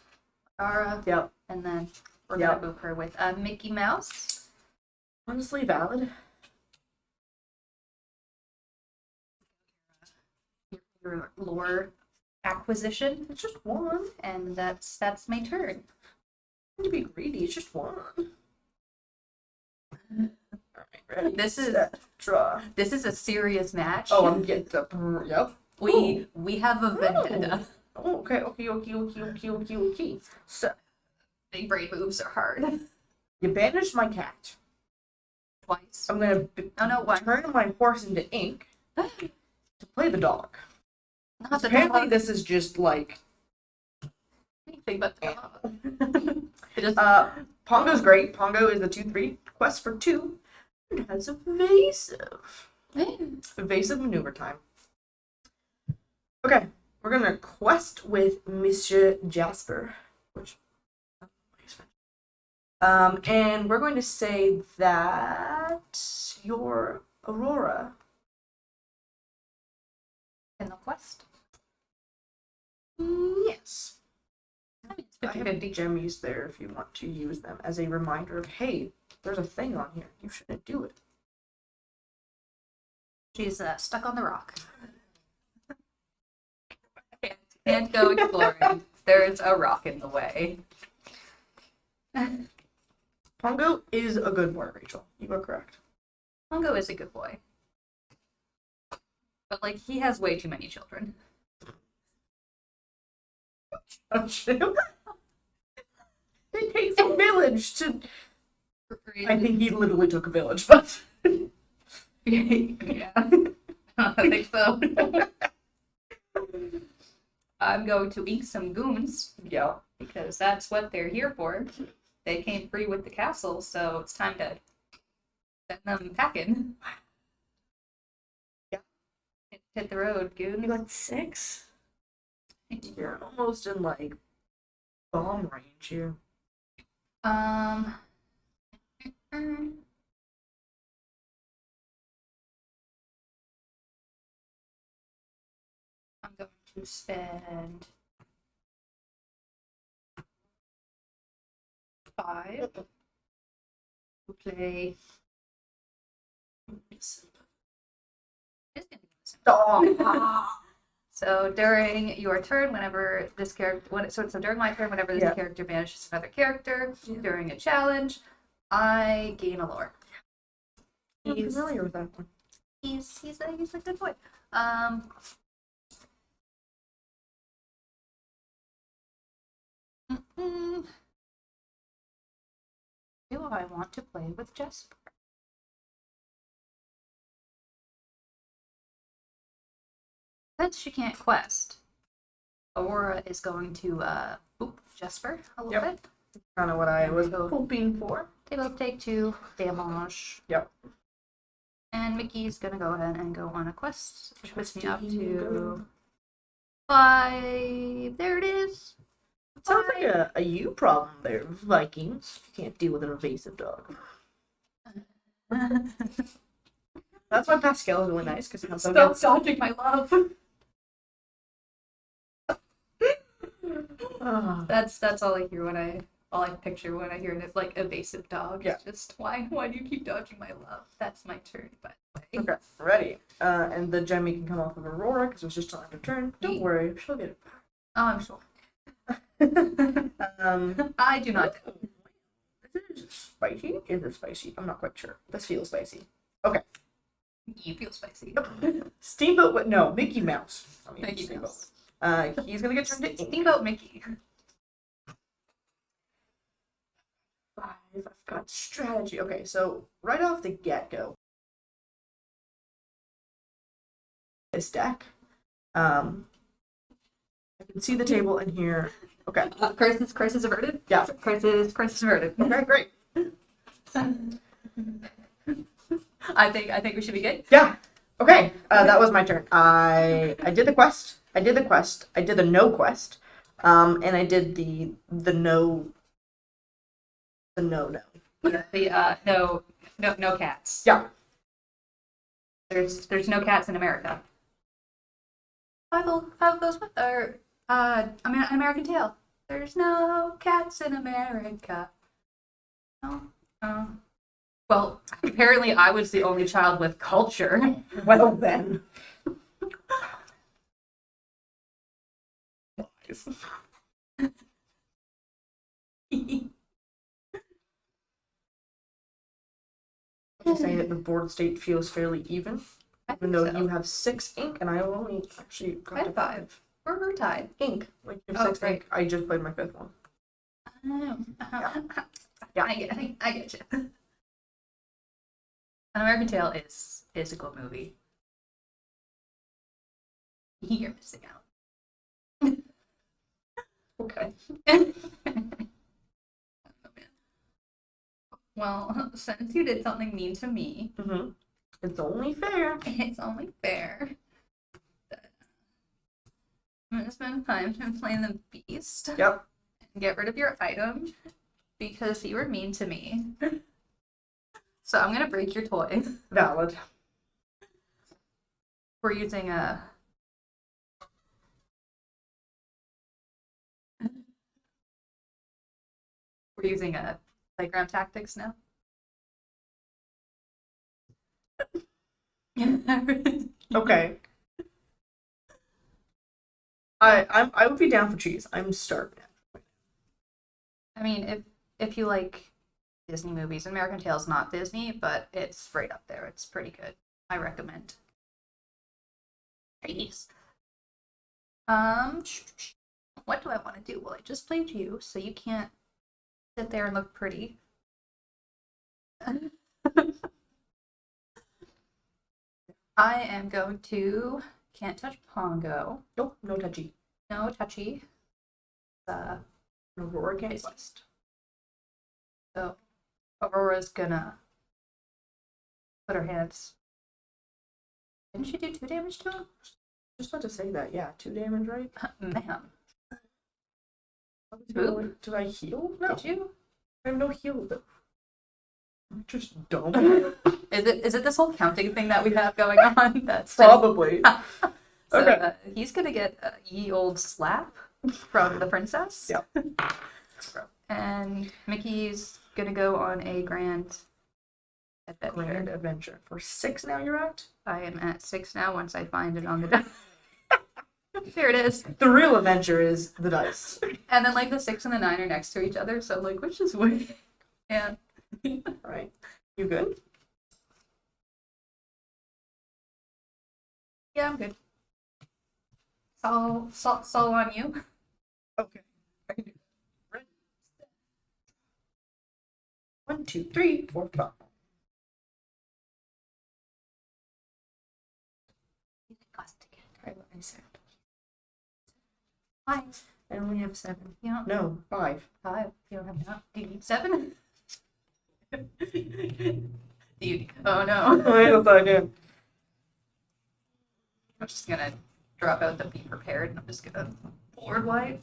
Aurora. Yep. And then we're Yep. gonna move her with Mickey Mouse. Honestly valid. Your lore acquisition, It's just 1. and that's my turn. To be greedy, it's just 1. Alright, ready. This is- set, draw. This is a serious match. Oh, I'm getting the yep. We have a vendetta. Oh, okay. So Big brain moves are hard. you banished my cat. Twice. I'm gonna Oh no, one. turn my horse into ink to play the dog. Not the Apparently, dog. this is just like Anything but the dog. It just Pongo's great. Pongo is the 2/3 quest for 2. It has evasive maneuver time. Okay, we're gonna quest with Monsieur Jasper, which and we're going to say that your Aurora in the quest. yes. It's I have 50-50. gemmies there if you want to use them as a reminder of, hey, there's a thing on here. You shouldn't do it. She's stuck on the rock. Can't go exploring. There's a rock in the way. Pongo is a good boy, Rachel. You are correct. Pongo is a good boy. But, like, he has way too many children. It takes a village to. I I think he literally took a village, but. yeah. I think so. I'm going to ink some goons Yeah. because that's what they're here for. They came free with the castle, so it's time to send them packing. Yeah. Hit the road, goon. You got 6? You're almost in, like, bomb range here. Um. I'm going to spend 5 to play. It's gonna be simple. Oh. So during your turn, whenever this character, so during my turn, whenever this Yeah. character banishes another character Yeah. during a challenge, I gain a lore. I'm He's familiar with that one. he's a good boy. I want to play with Jesper? Since she can't quest, Aurora is going to boop Jesper a little bit. Kind of what I was So- hoping for. They both take 2 damage. Yep. And Mickey's gonna go ahead and go on a quest, which puts me up Go. to 5. There it is. Sounds like a you problem there, Vikings. You can't deal with an evasive dog. That's why Pascal is really nice because he has Stop dodging my love. That's all I hear when all I picture when I hear it, like evasive dog. Yeah. It's just why do you keep dodging my love? That's my turn, by the way. Okay, ready. And the Jemmy can come off of Aurora because it was just on her turn. Don't worry, she'll get it Oh, I'm sure. back. I do not. Is it spicy? Is it spicy? I'm not quite sure. This feels spicy. You feel spicy. Steamboat, no, Mickey Mouse. I mean, Mickey Steamboat. Mouse. He's gonna get turned to ink. Steamboat Mickey. 5. I've got strategy. Okay, so right off the get-go, this deck, I can see the table in here. Okay. Crisis averted. Yeah. Crisis averted. Okay, great. I think we should be good. Yeah. Okay. That was my turn. I did the quest. I did the no quest. And I did the no. Yeah, no cats. Yeah. There's no cats in America. Five of those are an American Tale. There's no cats in America. No. Well, apparently I was the only child with culture. Well then. To say that the board state feels fairly even, even though you have 6 ink and I only actually got I to had 5. We're tied. ink. Like you Oh, have 6 right. ink. I just played my 5th one. Yeah, I get you. An American Tale is a good movie. You're missing out. Okay. Well, since you did something mean to me, Mm-hmm. It's only fair. it's only fair that I'm gonna spend time playing the beast. Yep. And get rid of your item because you were mean to me. So I'm gonna break your toy. Valid. We're using a playground tactics now. Okay. I would be down for cheese. I'm starved. I mean, if you like Disney movies, American Tail's not Disney, but it's right up there. It's pretty good. I recommend. Cheese. What do I want to do? Well, I just played you, so you can't sit there and look pretty. I am going to can't touch Pongo. Nope, no touchy. No touchy. Aurora can't quest. So Aurora's gonna put her hands. Didn't she do 2 damage to him? Just about to say that, yeah. 2 damage, right? Ma'am. Boop. Did I heal? No. Did you? I have no heal though. I'm just dumb. Is it this whole counting thing that we have going on? That's Probably. So, Okay. He's gonna get a ye old slap from the princess. Yep. And Mickey's gonna go on a grand adventure. Grand adventure. For 6 now you're at? I am at 6 now once I find it on the dice. Here it is. The real adventure is the dice. And then like the 6 and the 9 are next to each other, so like which is which? Yeah. Right. You good? Yeah, I'm good. It's all on you. Okay. I can do it. Ready? 1, 2, 3, 4, 5. I said. Why? I only have 7. You don't No, 5. 5. You don't have enough. Do you need 7? Oh no. I thought I did. I'm just gonna drop out the be prepared and I'm just gonna board wipe.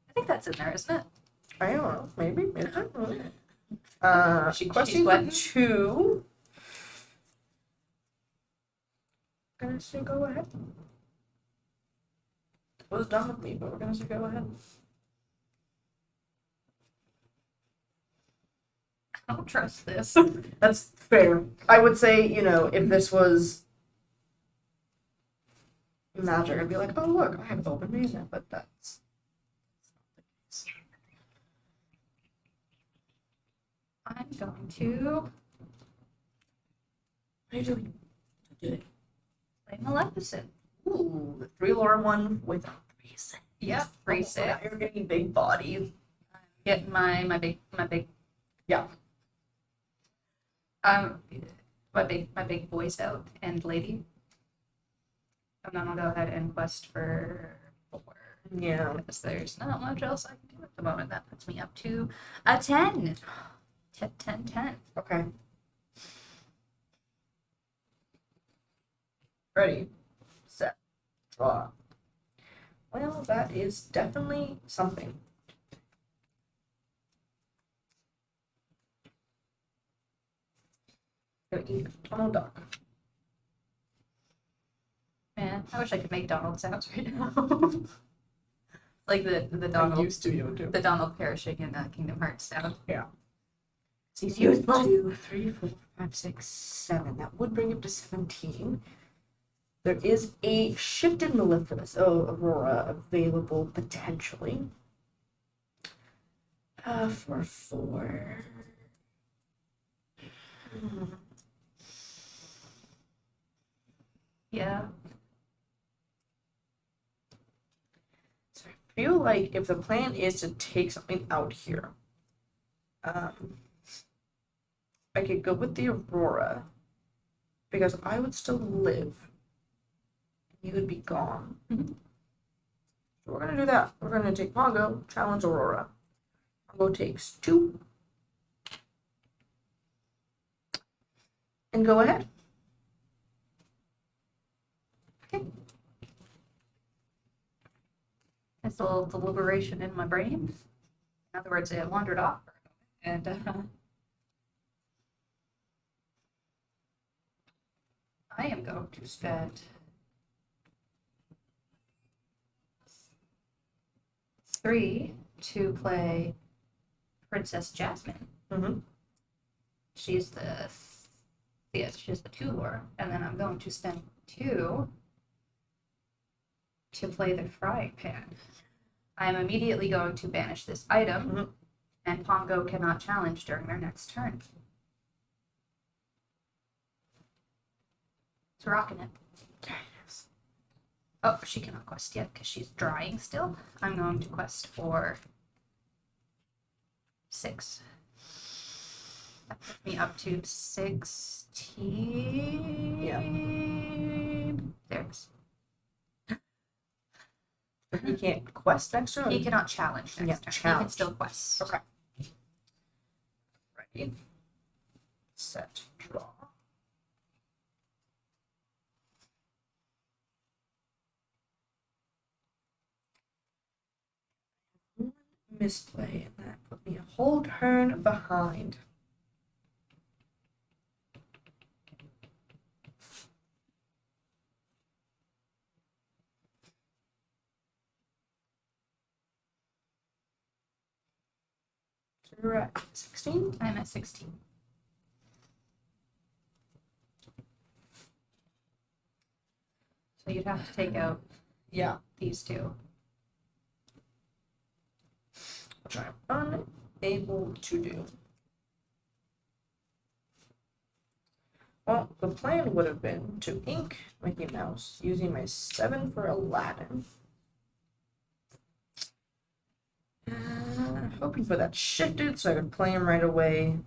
I think that's in there, isn't it? I don't know. Maybe. Is it? She's Question sweating. 2. Gonna say go ahead. It was done with me, but we're gonna say go ahead. I don't trust this. That's fair. I would say, if this was Magic, I'd be like, oh look, I have open reason, but that's I'm going to what are you doing? play Maleficent. Ooh, the 3 lore one with 3 6. Yep, 3 6. Now you're getting big bodies. Get my big Yeah. my big boys out and lady. And then I'll go ahead and quest for 4. Yeah. Because there's not much else I can do at the moment. That puts me up to a 10. 10. Okay. Ready, set, draw. Well, that is definitely something. Gonna eat Donald Duck. Man, I wish I could make Donald sounds right now. Like the I Donald used to be able to. the Donald perishing in Kingdom Hearts sound. Yeah. He's useful. 2, 3, 4, 5, 6, 7. That would bring it to 17. There is a shifted Maleficent, Aurora available potentially. For 4. Yeah. So I feel like if the plan is to take something out here, I could go with the Aurora because I would still live. You would be gone. Mhm. So we're gonna do that. We're gonna take Pongo, challenge Aurora. Pongo takes 2. And go ahead. It's a little deliberation in my brain. In other words, it wandered off for a moment. And I am going to spend 3 to play Princess Jasmine. Mm-hmm. She's the 2 lore, and then I'm going to spend 2 to play the frying pan. I am immediately going to banish this item, Mhm. and Pongo cannot challenge during their next turn. It's rocking it. Oh, she cannot quest yet because she's drying still. I'm going to quest for 6. That puts me up to 16. Yeah. There it is. He can't quest next turn. He cannot challenge next Yeah, turn. He challenge. can still quest. Okay. Ready, set, draw. One misplay, and that put me a whole turn behind. So we're at 16. I'm at 16. So you'd have to take out Yeah. these 2. Which I'm unable to do. Well, the plan would have been to ink Mickey Mouse using my 7 for Aladdin. Hoping for that shifted so I could play him right away.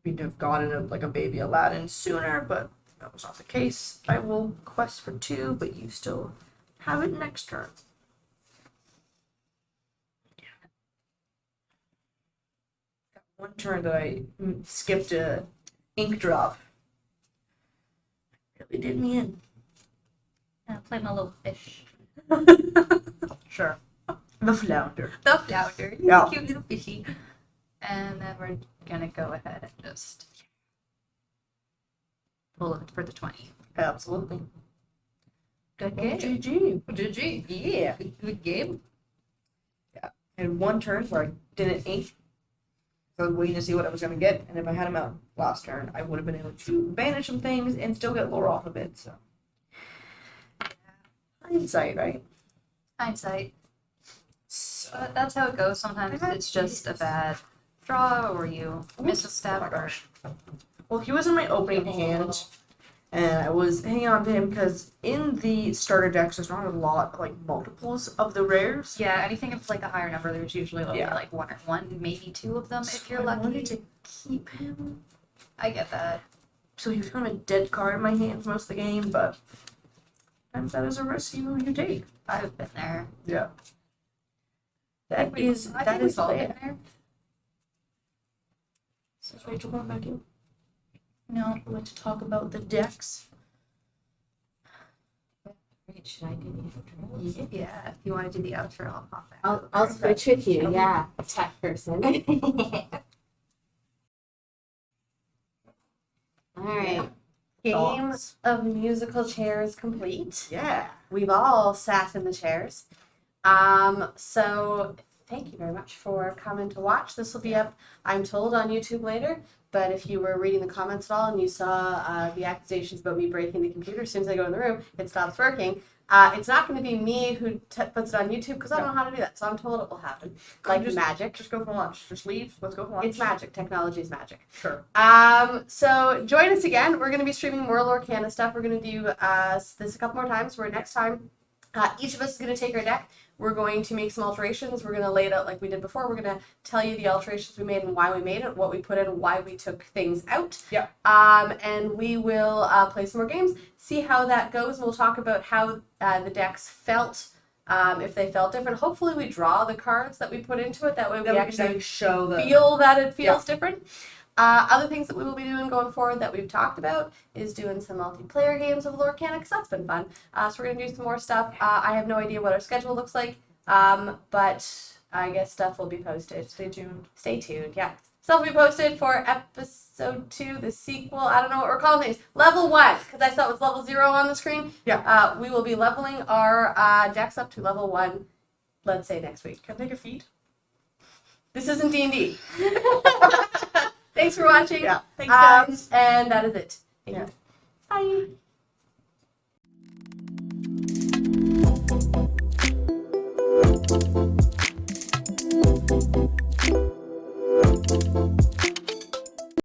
we'd have gotten a baby Aladdin sooner, but that was not the case. I will quest for 2, but you still have it next turn. Got one turn that I skipped a ink drop. Really did me in. I'll play my little fish. Sure. The flounder. The flounder. He's Yeah. a cute little fishy. And then we're gonna go ahead and just pull it for the 20. Absolutely. Good game. GG. GG. Yeah. Good game. I had one turn where I didn't ink. So I was waiting to see what I was going to get. And if I had him out last turn, I would have been able to banish some things and still get lore off of it. So, hindsight, right? Hindsight. So, But that's how it goes. Sometimes it's just a bad draw or you miss a step. oh my gosh. Well, he was in my opening hand. And I was hanging on to him because in the starter decks, there's not a lot, multiples of the rares. Yeah, anything of a higher number, there's usually only Yeah. one, maybe 2 of them if you're I lucky. wanted to keep him. I get that. So he was kind of a dead card in my hands most of the game, but sometimes that is a risk you take. I've been there. Yeah. I think we've all fair. been there. So is Rachel going back to you? No. We'd like to talk about the decks. Wait, should I do the outro? Yeah, if you want to do the outro, I'll pop back. I'll switch with you. Yeah, tech person. All right. Game Thoughts? of musical chairs complete. Yeah. We've all sat in the chairs. So thank you very much for coming to watch. This will be up, I'm told, on YouTube later. But if you were reading the comments at all and you saw the accusations about me breaking the computer, as soon as I go in the room, it stops working. It's not going to be me who puts it on YouTube because I don't know how to do that. So I'm told it will happen. Like Just- magic. Just go for lunch. Just leave. Let's go for lunch. It's magic. Technology is magic. Sure. So join us again. We're going to be streaming more Lorcana stuff. We're going to do this a couple more times. Where next time, each of us is going to take our deck. We're going to make some alterations. We're going to lay it out like we did before. We're going to tell you the alterations we made and why we made it, what we put in, why we took things out. Yeah. And we will play some more games, see how that goes. We'll talk about how the decks felt, if they felt different. Hopefully we draw the cards that we put into it. That way we actually show the feel that it feels different. Other things that we will be doing going forward that we've talked about is doing some multiplayer games of Lorcana, because that's been fun. So we're going to do some more stuff. I have no idea what our schedule looks like, but I guess stuff will be posted. Stay tuned. Stay tuned, yeah. Stuff will be posted for episode 2, the sequel. I don't know what we're calling these. Level 1, because I saw it was level 0 on the screen. Yeah. We will be leveling our decks up to level 1, let's say next week. Can I take a feed? This isn't D&D. Thanks for watching. Yeah. Thanks, guys. And that is it. Yeah. Bye.